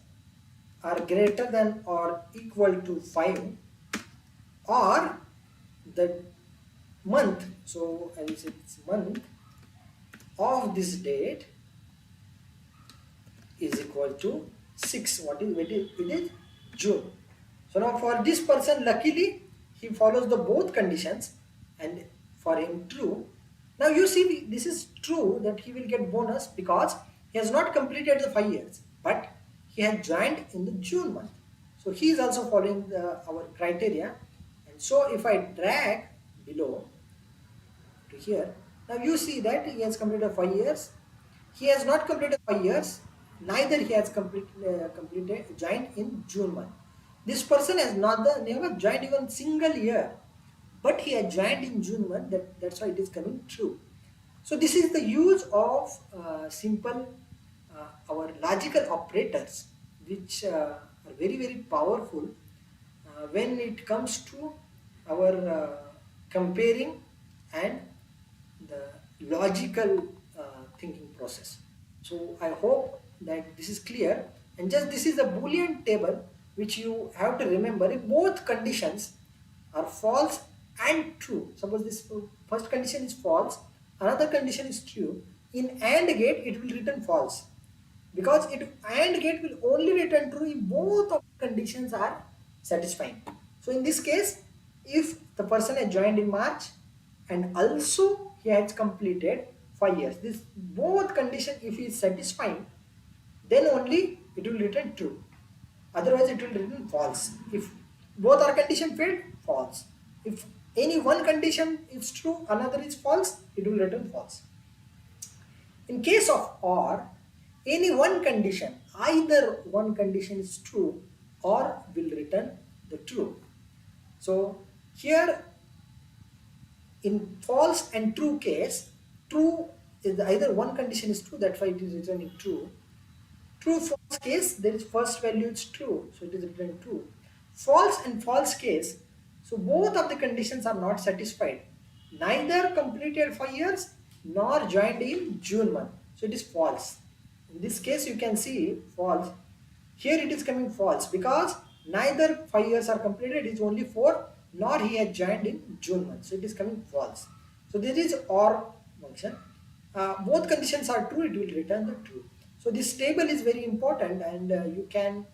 are greater than or equal to 5, or the month, so I will say it's month of this date is equal to 6. It is June. So now for this person, luckily he follows the both conditions, and for him true. Now you see this is true that he will get bonus because he has not completed the 5 years, but he has joined in the June month. So he is also following our criteria. And so if I drag below to here, now you see that he has completed 5 years. He has not completed 5 years, neither he has completed joined in June month. This person has never joined even single year, but he has joined in June month. That's why it is coming true. So this is the use of simple our logical operators, which are very very powerful when it comes to our comparing and the logical thinking process. So I hope that this is clear, and just this is a Boolean table which you have to remember. If both conditions are false, and true. Suppose this first condition is false, another condition is true. In AND gate, it will return false because it AND gate will only return true if both of the conditions are satisfying. So in this case, if the person has joined in March and also he has completed 5 years, this both condition if he is satisfying, then only it will return true. Otherwise, it will return false. If both are condition failed, false. If any one condition is true, another is false, it will return false. In case of OR, any one condition, either one condition is true or will return the true. So here in false and true case, true is either one condition is true, that's why it is returning true. True false case, there is first value is true, so it is written true. False and false case, so both of the conditions are not satisfied. Neither completed 5 years nor joined in June month, so it is false. In this case, you can see false. Here it is coming false because neither 5 years are completed, it is only 4, nor he had joined in June month, so it is coming false. So this is OR function. Both conditions are true, it will return the true. So this table is very important, and you can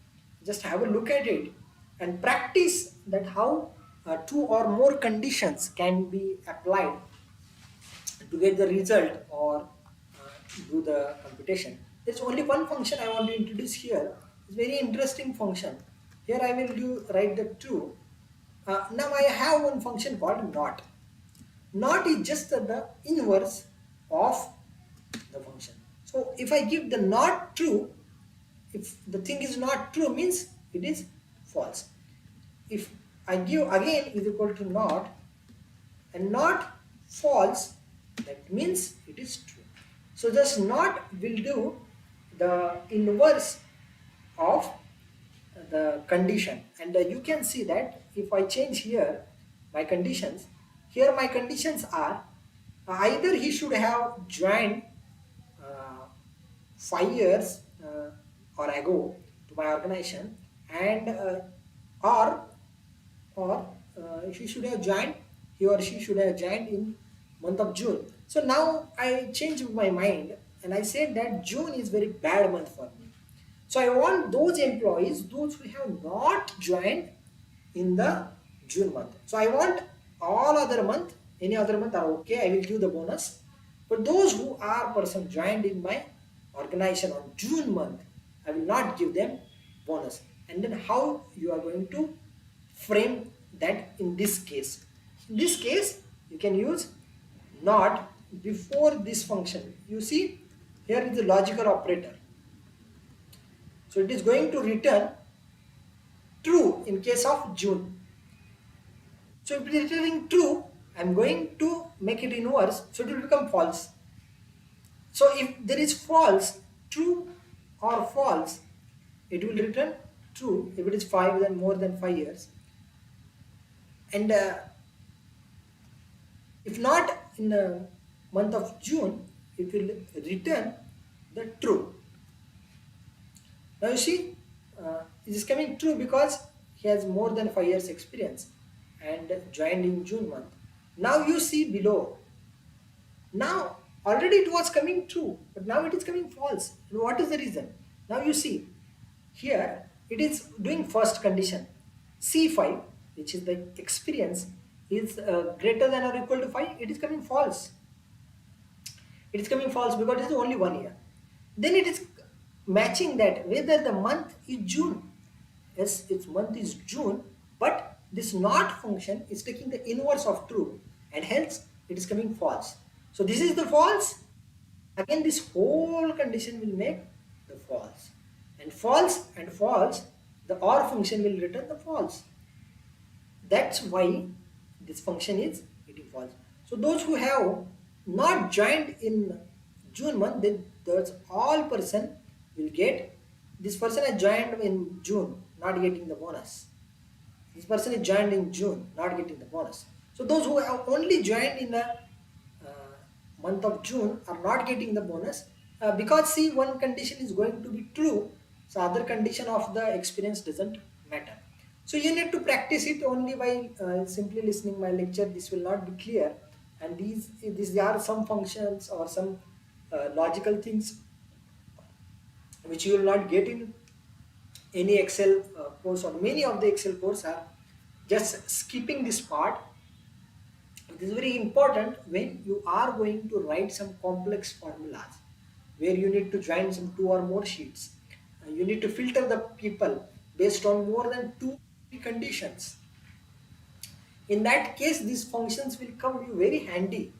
just have a look at it and practice that how two or more conditions can be applied to get the result or do the computation. There's only one function I want to introduce here. It's very interesting function. Here I will write the true. Now I have one function called not. Not is just the inverse of the function. So if I give the not true, if the thing is not true means it is false. If I give again is equal to not and not false, that means it is true. So just not will do the inverse of the condition, and you can see that if I change here my conditions, here my conditions are either he should have joined 5 years or ago to my organization, and or he should have joined, he or she should have joined in month of June. So now I changed my mind and I said that June is very bad month for me. So I want those employees, those who have not joined in the June month. So I want all other month, any other month are okay, I will give the bonus. But those who are person joined in my organization on June month, I will not give them bonus. And then how you are going to frame that in this case? In this case, you can use not before this function. You see, here is the logical operator. So it is going to return true in case of June. So if it is returning true, I am going to make it inverse, so it will become false. So if there is false, true or false, it will return true if it is 5 then more than 5 years. And if not in the month of June, it will return the true. Now you see, it is coming true because he has more than 5 years experience and joined in June month. Now you see below. Now already it was coming true, but now it is coming false. And what is the reason? Now you see, here it is doing first condition. C5, which is the experience, is greater than or equal to 5. It is coming false. It is coming false because it is only 1 year. Then it is matching that whether the month is June. Yes, its month is June, but this not function is taking the inverse of true, and hence it is coming false. So this is the false. Again, this whole condition will make the false. And false, the OR function will return the false. That's why this function is getting false. So those who have not joined in June month, then those all person will get, this person has joined in June, not getting the bonus. This person is joined in June, not getting the bonus. So those who have only joined in the month of June are not getting the bonus because see, one condition is going to be true, so other condition of the experience doesn't matter. So you need to practice it only by simply listening my lecture. This will not be clear, and these are some functions or some logical things which you will not get in any Excel course, or many of the Excel course are just skipping this part. It is very important when you are going to write some complex formulas where you need to join some two or more sheets. You need to filter the people based on more than two conditions. In that case, these functions will come you very handy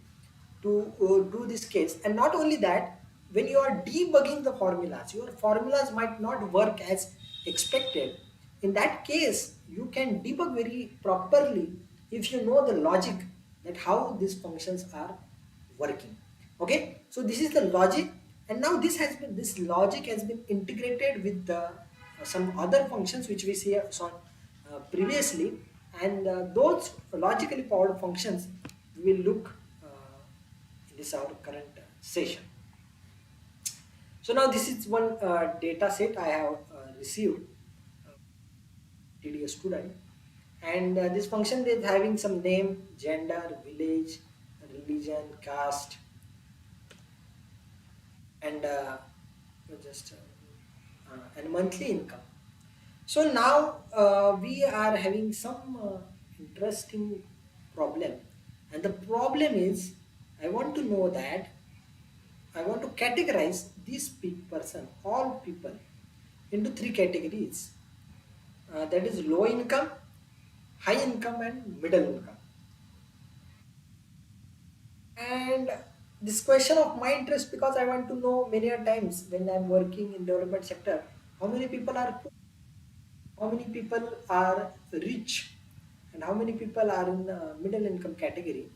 to do this case. And not only that, when you are debugging the formulas, your formulas might not work as expected. In that case, you can debug very properly if you know the logic that how these functions are working. Okay, so this is the logic, and now this logic has been integrated with the some other functions which we saw previously, and those logically powered functions we will look in this our current session. So now this is one data set I have received TDS student, and this function is having some name, gender, village, religion, caste, and just and monthly income. So now we are having some interesting problem, and the problem is I want to know that I want to categorize this person, all people, into three categories. That is low income, high income, and middle income. And this question of my interest, because I want to know many a times when I'm working in development sector, how many people are poor, how many people are rich, and how many people are in the middle income category.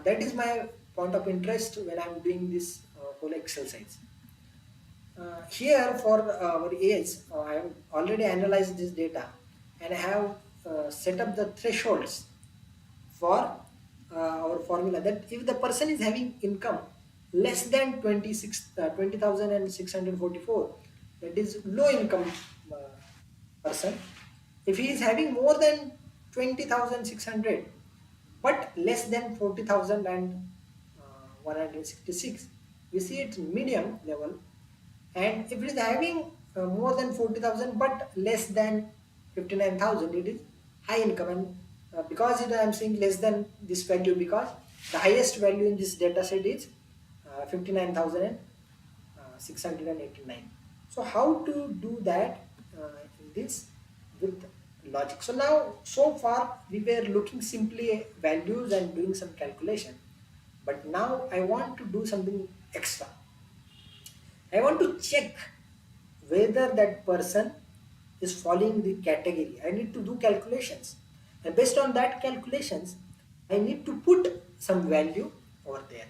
That is my point of interest when I'm doing this whole exercise. Here for our age, I have already analyzed this data, and I have set up the thresholds for our formula that if the person is having income less than 20,644, that is low income uh, person. If he is having more than 20,600 but less than 40,166, we see it medium level. And if it is having more than 40,000 but less than 59,000, it is high income. And because I am saying less than this value, because the highest value in this data set is 59,689. So how to do that in this with logic? So now, so far we were looking simply values and doing some calculation, but now I want to do something extra. I want to check whether that person is following the category. I need to do calculations, and based on that calculations, I need to put some value over there.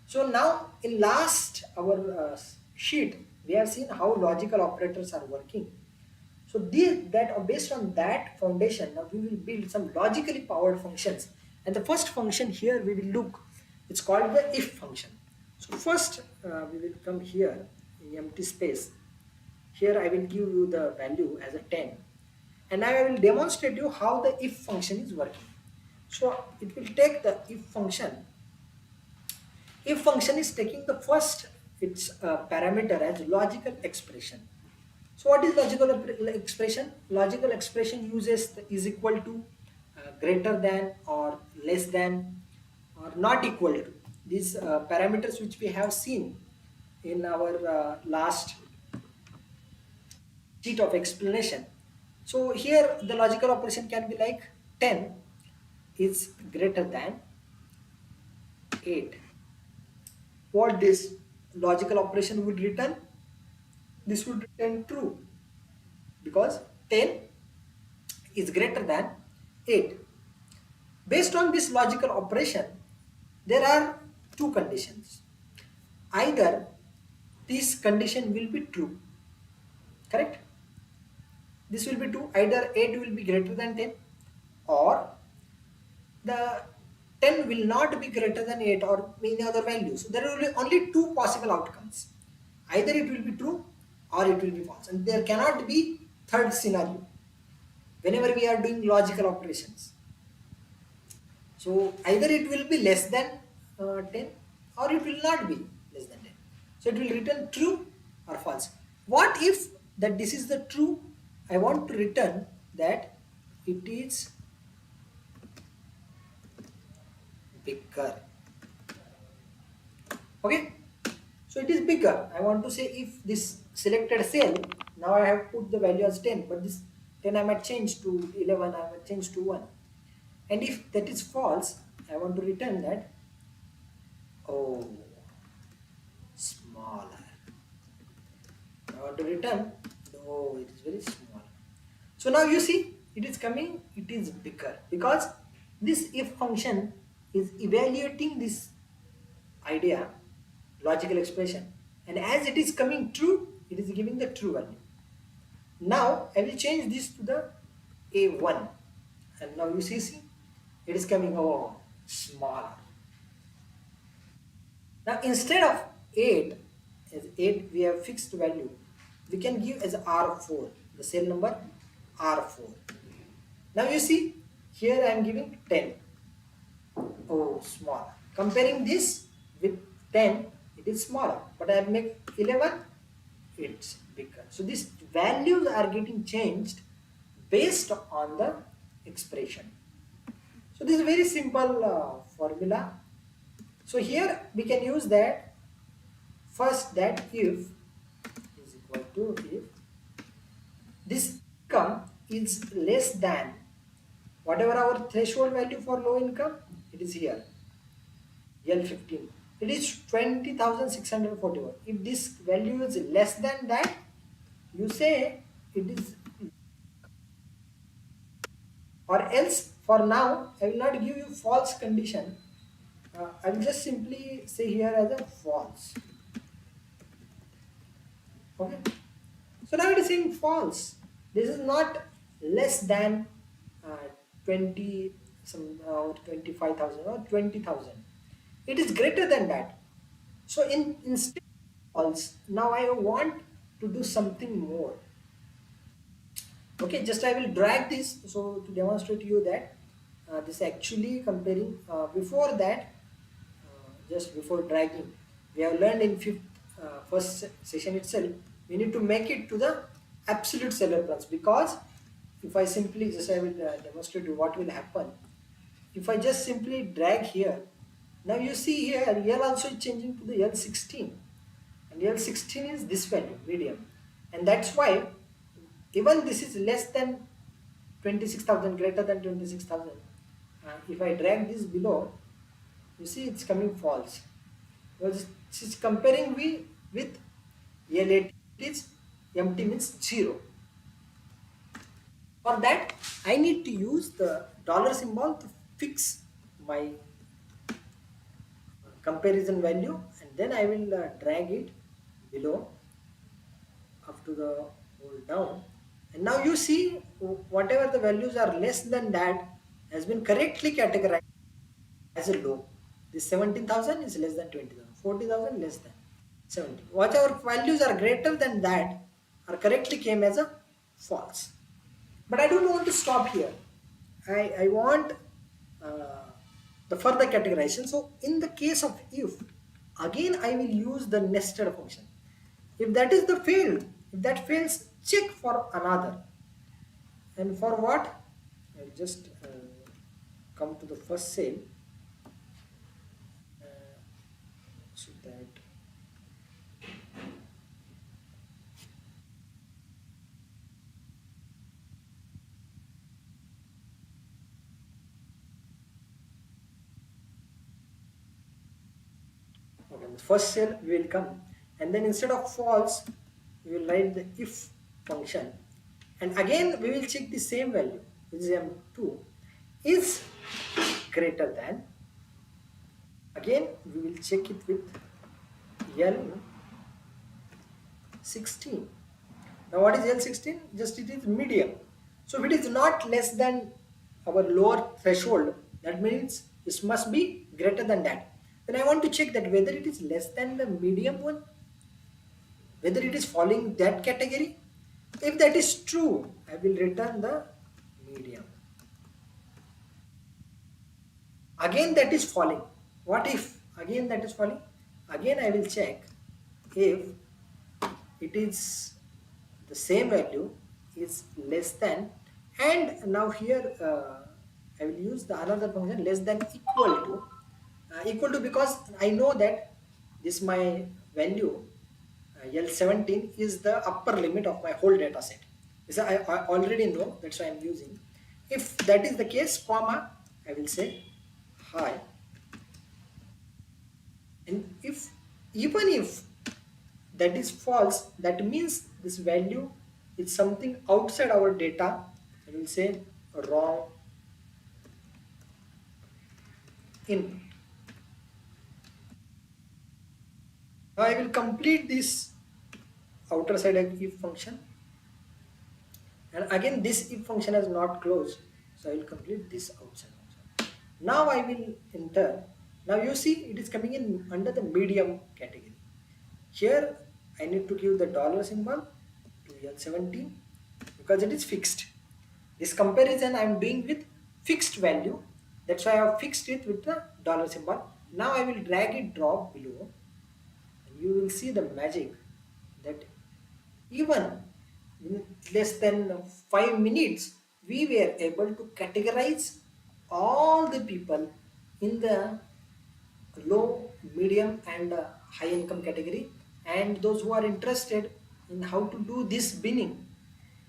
So now in last our sheet, we have seen how logical operators are working. So based on that foundation, now we will build some logically powered functions. And the first function here we will look, it's called the if function. So first we will come here in empty space. Here I will give you the value as a 10, and I will demonstrate you how the if function is working. So it will take the if function. If function is taking the first its parameter as logical expression. So what is logical expression? Logical expression uses the is equal to, greater than, or less than, or not equal to. These parameters which we have seen in our last sheet of explanation. So here the logical operation can be like 10 is greater than 8. What this logical operation would return? This would return true, because 10 is greater than 8. Based on this logical operation, there are two conditions. Either this condition will be true, correct? This will be true, either 8 will be greater than 10, or the 10 will not be greater than 8 or any other value. So there will be only two possible outcomes. Either it will be true or it will be false, and there cannot be third scenario. whenever we are doing logical operations. So either it will be less than 10 or it will not be less than 10. So it will return true or false. What if that this is the true? I want to return that it is bigger. Okay. So it is bigger. I want to say if this selected cell, now I have put the value as 10, but this 10 I might change to 11, I might change to 1. And if that is false, I want to return that, oh, smaller. I want to return, oh, it is very small. So now you see, it is coming, it is bigger because this if function is evaluating this idea, logical expression, and as it is coming true, it is giving the true value. Now I will change this to the A1, and now you see it is coming, oh, smaller. Now instead of 8, as 8 we have fixed value, we can give as R4, the cell number R4. Now you see, here I am giving 10. Oh, small. Comparing this with 10, it is smaller. But I make 11, it's bigger. So these values are getting changed based on the expression. So this is a very simple formula. So here we can use that first, that if is equal to if this income is less than whatever our threshold value for low income, it is here L15. It is 20,641. If this value is less than that, you say it is, or else for now I will not give you false condition. I will just simply say here as a false. Okay. So now it is saying false. This is not less than 20 some or 25,000 or 20,000. It is greater than that. So instead of false, now I want to do something more. Okay, just I will drag this so to demonstrate to you that this actually comparing before that, just before dragging, we have learned in first session itself, we need to make it to the absolute cell reference, because if I simply just I will demonstrate you what will happen if I just simply drag here. Now you see here L also is changing to the L16, and L16 is this value medium, and that's why even this is less than 26,000, greater than 26,000. If I drag this below, you see it's coming false. Because it's comparing with L80, it is empty means 0. For that, I need to use the dollar symbol to fix my comparison value, and then I will drag it below up to the hold down. And now you see whatever the values are less than that has been correctly categorized as a low. This 17,000 is less than 20,000, 40,000 less than 70. Whatever values are greater than that are correctly came as a false. But I don't want to stop here. I want the further categorization. So in the case of if, again I will use the nested function. If that is the failed, if that fails, check for another. And for what? I'll just come to the first cell. So that okay, the first cell we will come, and then instead of false we will write the if function, and again we will check the same value, which is m2 is greater than, again we will check it with L16. Now what is L16? Just it is medium. So if it is not less than our lower threshold, that means it must be greater than that. Then I want to check that whether it is less than the medium one, whether it is falling that category. If that is true, I will return the medium. Again that is falling. What if again that is falling? Again I will check if it is the same value is less than, and now here I will use the another function less than equal to, because I know that this my value L17 is the upper limit of my whole data set. This I already know, that's why I'm using. If that is the case, comma, I will say hi. And if even if that is false, that means this value is something outside our data. I will say wrong input. Now I will complete this outer side of if function, and again this if function is not closed, so I will complete this outside function. Now I will enter. Now you see it is coming in under the medium category. Here I need to give the dollar symbol to L17 because it is fixed. This comparison I am doing with fixed value, that's why I have fixed it with the dollar symbol. Now I will drag it drop below, and you will see the magic that even in less than 5 minutes we were able to categorize all the people in the low, medium and high income category, and those who are interested in how to do this binning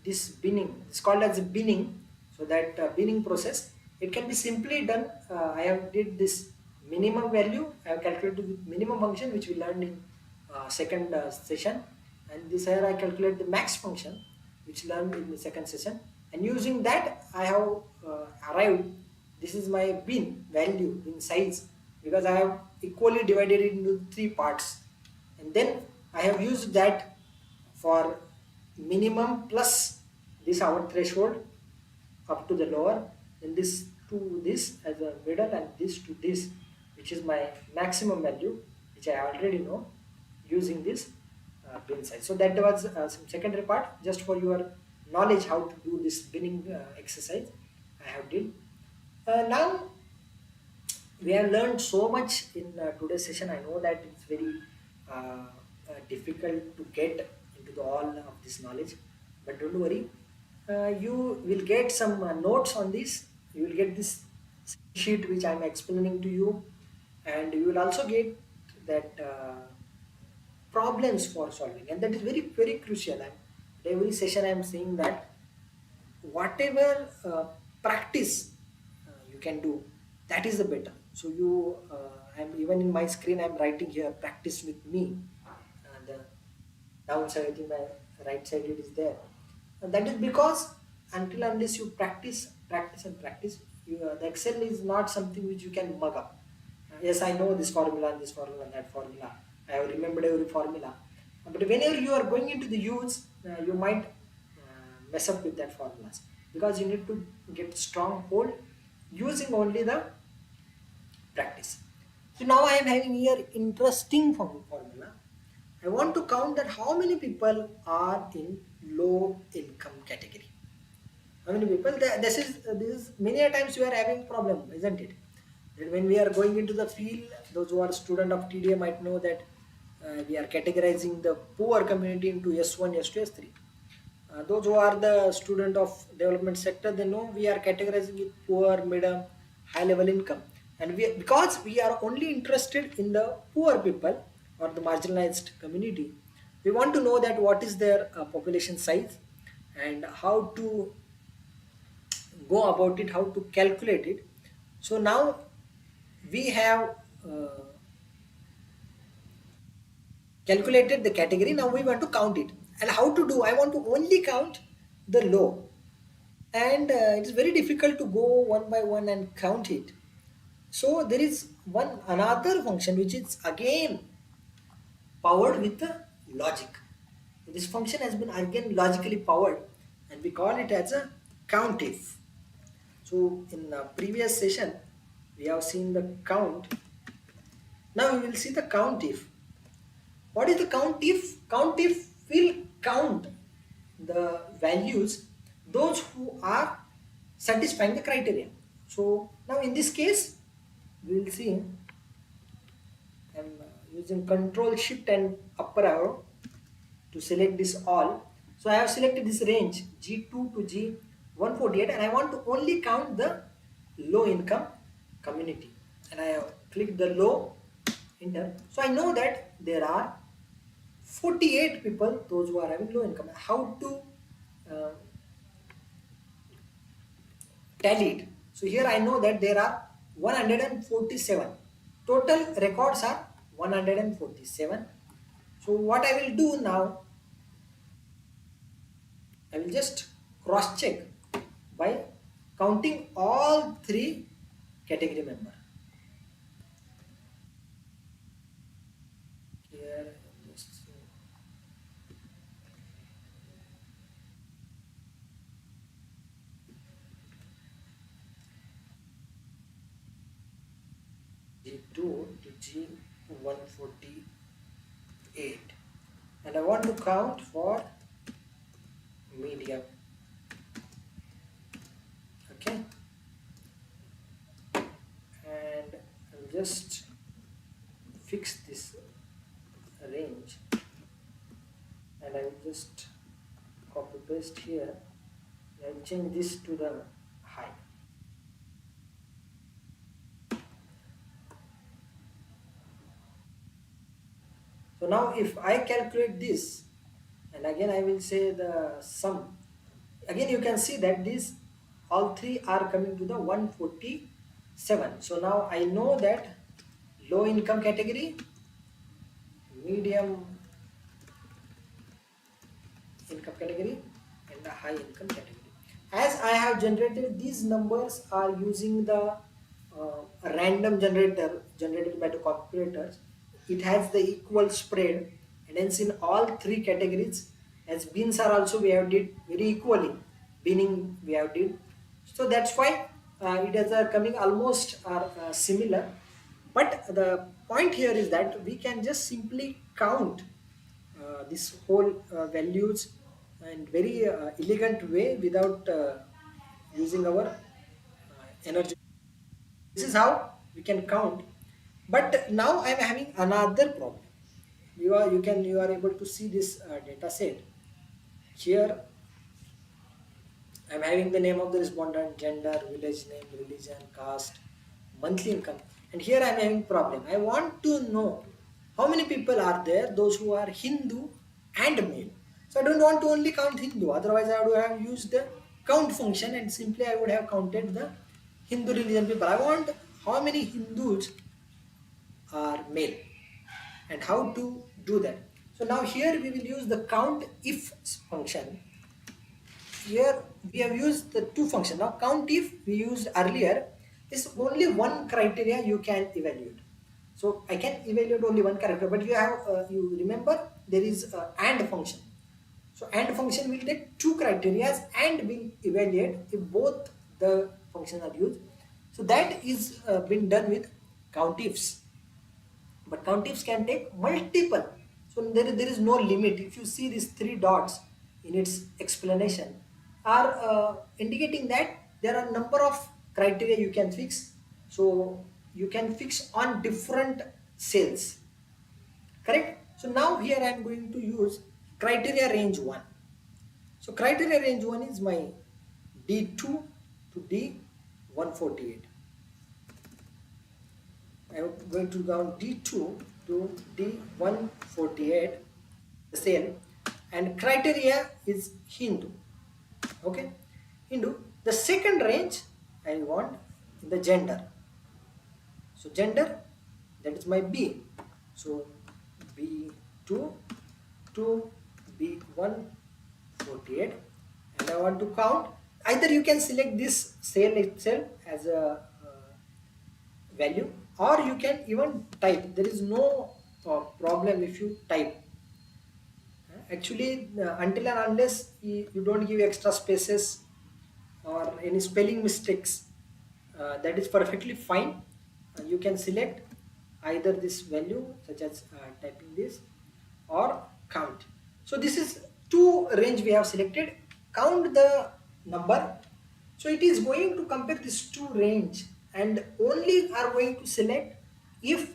is called as a binning. So that binning process, it can be simply done. I have did this minimum value, I have calculated with minimum function which we learned in second session, and this here I calculate the max function which learned in the second session, and using that I have arrived. This is my bin value, bin size, because I have equally divided it into three parts, and then I have used that for minimum plus this our threshold up to the lower, then this to this as a middle, and this to this which is my maximum value which I already know, using this bin size. So that was some secondary part, just for your knowledge how to do this binning exercise I have did. Now we have learned so much in today's session. I know that it's very difficult to get into all of this knowledge, but don't worry. You will get some notes on this. You will get this sheet which I am explaining to you, and you will also get that problems for solving, and that is very very crucial. Every session I am saying that whatever practice you can do, that is the better. So you I'm even in my screen I'm writing here practice with me, and the downside I think my right side it is there, and that is because until unless you practice and practice, the excel is not something which you can mug up. Yes, I know this formula and this formula and that formula, I have remembered every formula, but whenever you are going into the use, you might mess up with that formulas, because you need to get strong hold using only the practice. So now I am having here interesting formula. I want to count that how many people are in low income category. How many people? This is many a times you are having problem, isn't it? That when we are going into the field, those who are student of TDA might know that we are categorizing the poor community into S1, S2, S3. Those who are the student of development sector, they know we are categorizing it poor, middle, high level income, and because we are only interested in the poor people or the marginalized community, we want to know that what is their population size and how to go about it, how to calculate it. So now we have calculated the category. Now we want to count it, and how to do? I want to only count the low, and it is very difficult to go one by one and count it. So there is one another function which is again powered with the logic. This function has been again logically powered, and we call it as a countif. So in the previous session we have seen the count. Now we will see the countif. What is the countif? Countif will count the values, those who are satisfying the criteria. So now in this case we will see I'm using control shift and upper arrow to select this all. So I have selected this range G2 to G148 and I want to only count the low income community, and I have clicked the low, enter. So I know that there are 48 people, those who are having low income. How to uh, tally it? So here I know that there are 147. Total records are 147. So what I will do now, I will just cross check by counting all three category member. Here just G2 to G148, and I want to count for medium. Okay, and I'll just fix this range and I will just copy paste here. I'll change this to the high. So now if I calculate this, and again I will say the sum, again you can see that these all three are coming to the 147. So now I know that low income category, medium income category, and the high income category. As I have generated these numbers are using the random generator generated by the calculators. It has the equal spread, and hence in all three categories, as beans are also we have did very equally, beaning we have did. So that's why it is coming almost similar. But the point here is that we can just simply count this whole values in very elegant way without using our energy. This is how we can count. But now I am having another problem. You are able to see this data set here. I'm having the name of the respondent, gender, village name, religion, caste, monthly income. And here I'm having problem. I want to know how many people are there, those who are Hindu and male. So I don't want to only count Hindu. Otherwise I would have used the count function and simply I would have counted the Hindu religion people. I want how many Hindus are male and how to do that. So now here we will use the count if function. Here we have used the two functions. Now count if we used earlier is only one criteria you can evaluate. So I can evaluate only one character, but you have you remember there is AND function. So AND function will take two criteria and will evaluate if both the functions are used. So that is been done with count ifs. But countifs can take multiple. So there is no limit. If you see these three dots in its explanation are indicating that there are number of criteria you can fix. So you can fix on different cells. Correct? So now here I am going to use criteria range 1. So criteria range 1 is my D2 to D148. I am going to down D2 to D148 the same, and criteria is Hindu. Okay, Hindu. The second range I want in the gender. So gender, that is my B. So B2 to B148, and I want to count. Either you can select this cell itself as a value, or you can even type. There is no problem if you type. Actually until and unless you don't give extra spaces or any spelling mistakes, that is perfectly fine. You can select either this value such as typing this or count. So this is two range we have selected. Count the number. So it is going to compare these two range and only are going to select if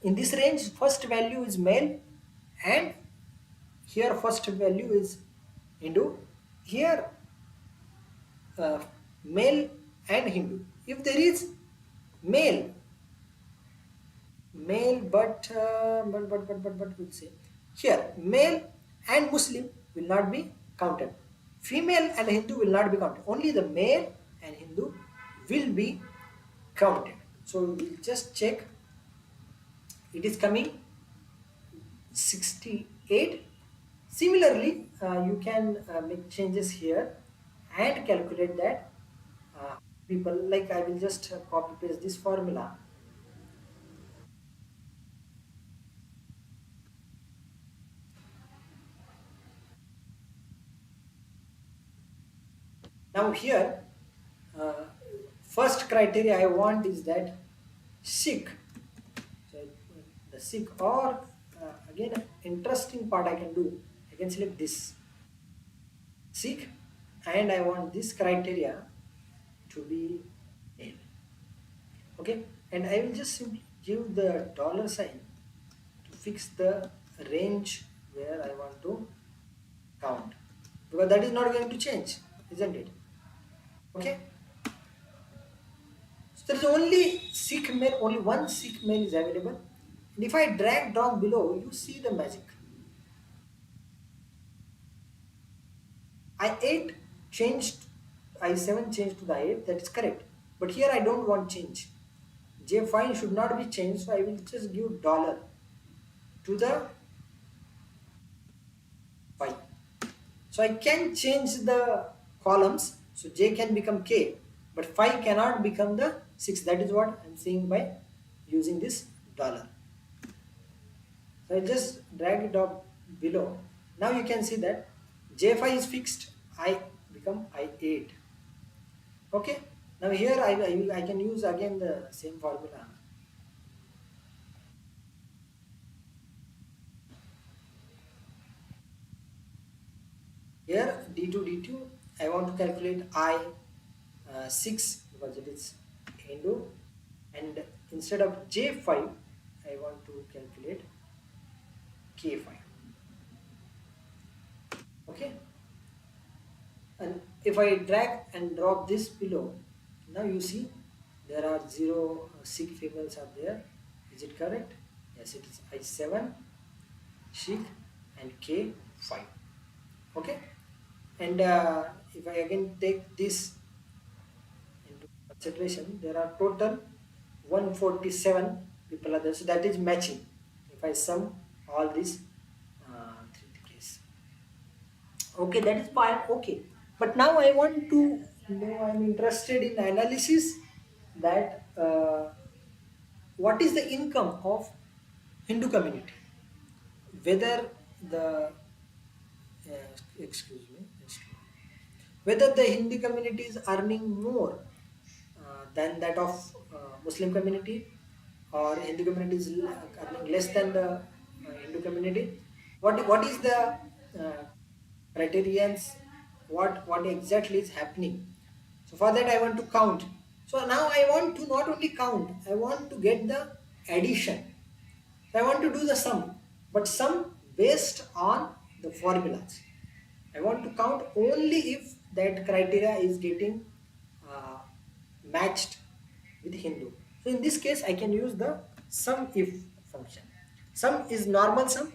in this range first value is male and here first value is Hindu. Here uh, male and Hindu. If there is male, male but we'll say here male and Muslim will not be counted. Female and Hindu will not be counted. Only the male and Hindu will be counted. So we'll just check. It is coming 68. Similarly, you can make changes here and calculate that people, like I will just copy paste this formula. Now here, uh, first criteria I want is that Sikh. So the Sikh or again interesting part I can do. I can select this Sikh and I want this criteria to be male. Okay, and I will just simply give the dollar sign to fix the range where I want to count, because that is not going to change, isn't it? Okay, so there is only Sikh male, only one Sikh male is available. And if I drag down below, you see the magic. I8 changed, I7 changed to the I8, that is correct. But here I don't want change. J5 should not be changed, so I will just give dollar to the 5. So I can change the columns, so J can become K, but 5 cannot become the 6. That is what I am saying by using this dollar. So I just drag it up below. Now you can see that J5 is fixed, I become I8. Okay. Now here I can use again the same formula. Here D2 I want to calculate I6 because it is Hindu, and instead of J5 I want to calculate K5. Okay, and if I drag and drop this below, now you see there are 0 Sikh females are there. Is it correct? Yes, it is I7 Sikh and K5. Okay, and if I again take this into consideration, there are total 147 people are there, so that is matching. If I sum all these three cases, okay, that is fine. Okay, but now I want to know, I'm interested in analysis that what is the income of Hindu community, whether the excuse me, whether the Hindi community is earning more than that of Muslim community, or Hindu community is earning less than the Hindu community. What is the criterions? What exactly is happening? So for that I want to count. So now I want to not only count, I want to get the addition. So I want to do the sum, but sum based on the formulas. I want to count only if that criteria is getting uh, matched with Hindu. So in this case, I can use the sum if function. Sum is normal sum.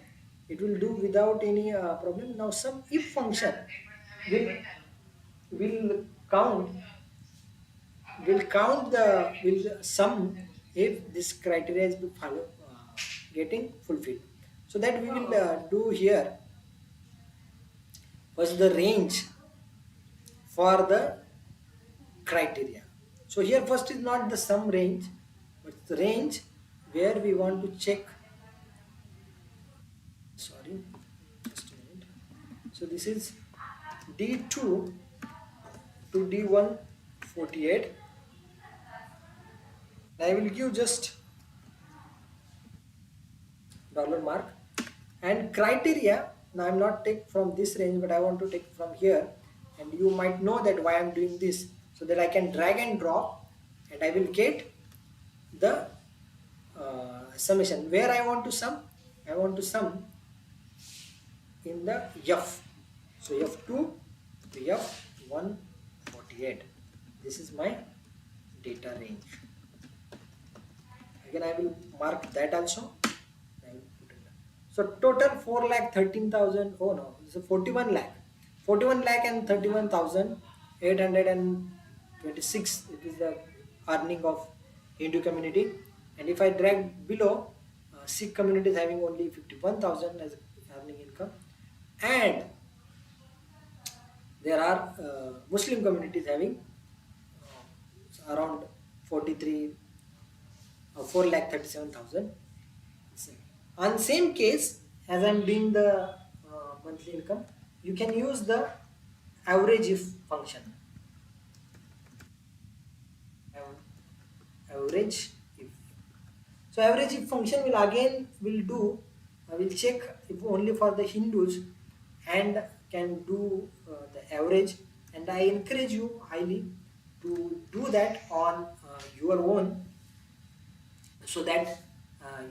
It will do without any problem. Now sum if function will will count will sum if this criteria is follow, getting fulfilled. So that we will do here was the range for the criteria. So here first is not the sum range, but the range where we want to check. Sorry, just a minute. So this is D2 to D148. I will give just dollar mark, and criteria. Now I'm not take from this range, but I want to take from here, and you might know that why I'm doing this. So so that I can drag and drop and I will get the summation. Where I want to sum? I want to sum in the F. So F2 to F148. This is my data range. Again, I will mark that also. I will put it there. So total 4 lakh 13,000. Oh no, it's a 41 lakh. 41 lakh and 31,826. It is the earning of Hindu community. And if I drag below, Sikh community is having only 51,000 as earning income. And there are Muslim communities having around 43 4 lakh 37,000. On same case, as I'm doing the monthly income, you can use the average if function. Average if. So average if function will again will check if only for the Hindus and can do the average, and I encourage you highly to do that on your own, so that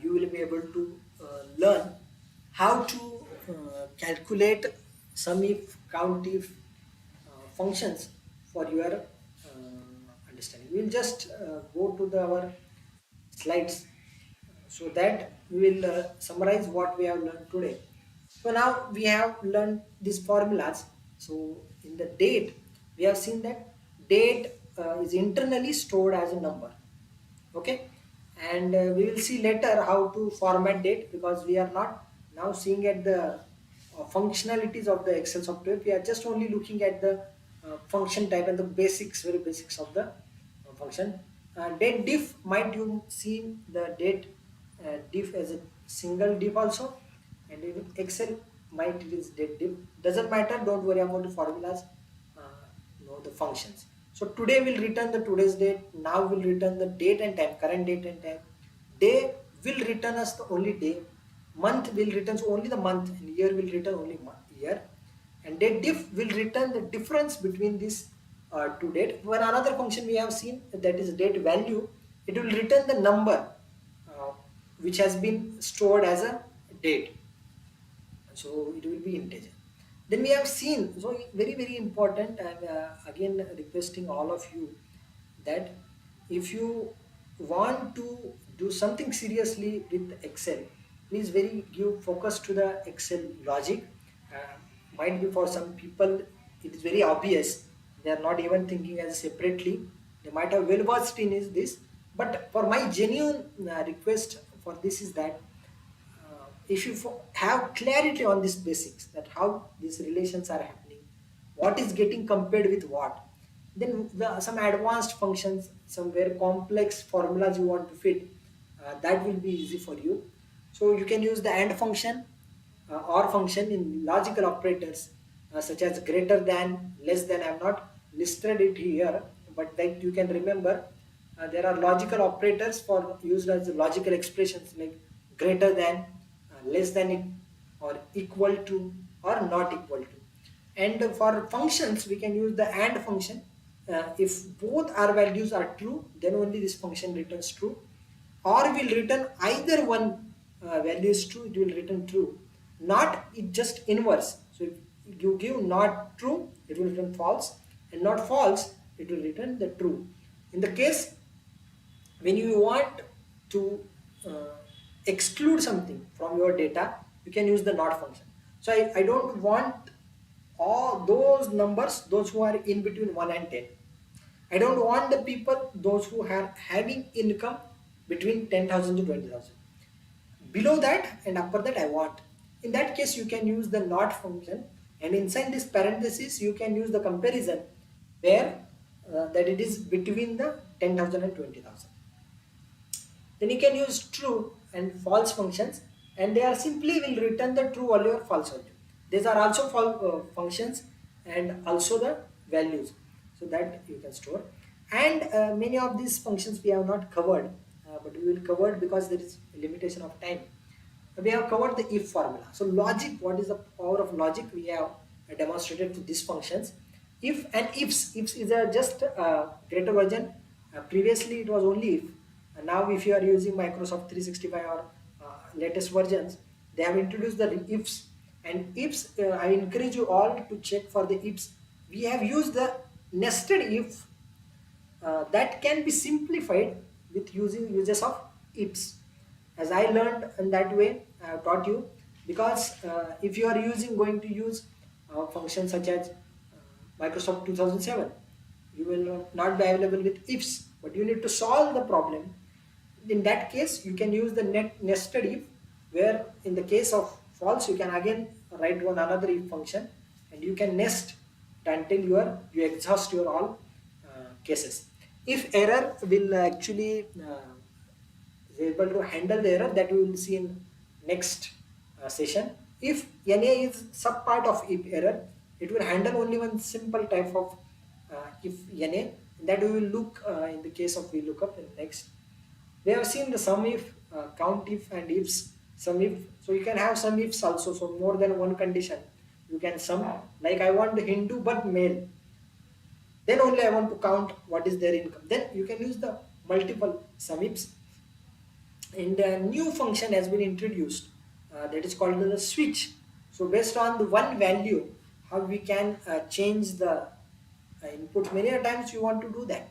you will be able to learn how to calculate sum if, count if functions for your understanding. We will just go to our slides so that we will summarize what we have learned today. So now we have learned these formulas. So in the date, we have seen that date is internally stored as a number. Okay, and we will see later how to format date, because we are not now seeing at the functionalities of the Excel software. We are just only looking at the function type and the basics, very basics of the function. Date diff, might you see the date diff as a single diff also, and in Excel might it is date diff. Doesn't matter, don't worry about the formulas, know the functions. So today we'll return the today's date. Now we'll return the date and time, current date and time. Day will return us the only day. Month will return only the month, and year will return only year. And date diff will return the difference between these two date. One another function we have seen, that is date value. It will return the number which has been stored as a date, so it will be integer. Then we have seen, so very important, I'm again requesting all of you that if you want to do something seriously with Excel, please very give focus to the Excel logic. Might be for some people it is very obvious, they are not even thinking as separately, they might have well versed in is this, but for my genuine request for this is that if you have clarity on these basics, that how these relations are happening, what is getting compared with what, then some advanced functions, some very complex formulas you want to fit, that will be easy for you. So you can use the AND function or function in logical operators, such as greater than, less than. I have not listed it here, but that you can remember. There are logical operators for used as logical expressions like greater than, less than it, or equal to, or not equal to. And for functions we can use the AND function. If both our values are true, then only this function returns true, or will return either one value is true, it will return true. Not, it just inverse. So if you give not true, it will return false, and not false, it will return the true. In the case when you want to exclude something from your data, you can use the not function. So I don't want all those numbers, those who are in between 1 and 10. I don't want the people, those who are having income between 10,000 to 20,000. Below that and upper that I want. In that case, you can use the not function, and inside this parenthesis, you can use the comparison where that it is between the 10,000 and 20,000. Then you can use true and false functions, and they are simply will return the true value or false value. These are also functions and also the values, so that you can store. And many of these functions we have not covered, but we will cover because there is a limitation of time. We have covered the if formula. So logic, what is the power of logic? We have demonstrated to these functions. If and ifs is a just greater version. Previously it was only if. Now if you are using Microsoft 365 or latest versions, they have introduced the ifs. And ifs, I encourage you all to check for the ifs. We have used the nested if that can be simplified with using uses of ifs. As I learned in that way, I have taught you, because if you are using going to use functions such as Microsoft 2007, you will not be available with ifs, but you need to solve the problem. In that case, you can use the nested if, where in the case of false, you can again write one another if function, and you can nest until you exhaust your all cases. If error will actually is able to handle the error, that we will see in next session. If NA is sub part of if error, it will handle only one simple type of if NA, that we will look in the case of VLOOKUP in next. We have seen the sum if, count if, and ifs, sum if. So you can have sum ifs also. So more than one condition you can sum. Like I want Hindu but male, then only I want to count what is their income. Then you can use the multiple sum ifs. And a new function has been introduced, that is called the switch. So based on the one value, how we can change the input. Many a times you want to do that.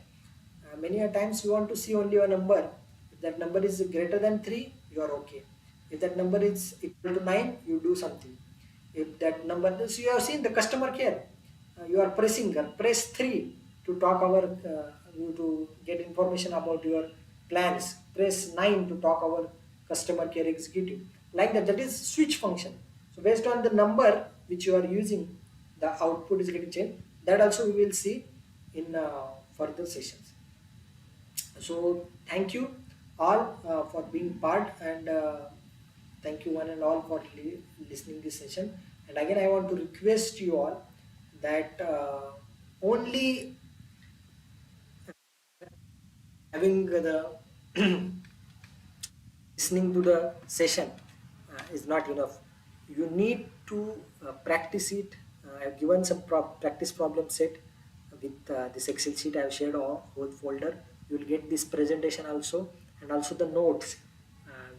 Many a times you want to see only a number. If that number is greater than 3, you are okay. If that number is equal to 9, you do something. If that number, so you have seen the customer care, you are pressing press 3 to talk our you to get information about your plans, press 9 to talk our customer care executive, like that is switch function. So based on the number which you are using, the output is getting changed. That also we will see in further sessions. So thank you all for being part, and thank you one and all for listening this session. And again, I want to request you all that only having the listening to the session is not enough. You need to practice it. I've given some practice problem set with this Excel sheet. I've shared all whole folder. You will get this presentation also, and also the notes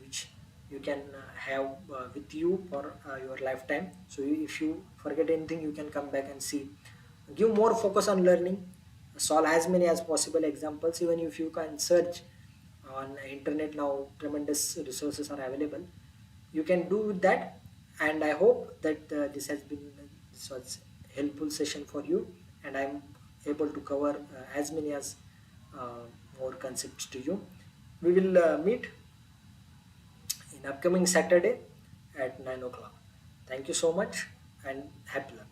which you can have with you for your lifetime. So if you forget anything, you can come back and see. Give more focus on learning. Solve as many as possible examples. Even if you can search on internet now, tremendous resources are available. You can do that, and I hope that this was helpful session for you, and I'm able to cover as many as more concepts to you. We will meet in upcoming Saturday at 9 o'clock. Thank you so much, and happy learning.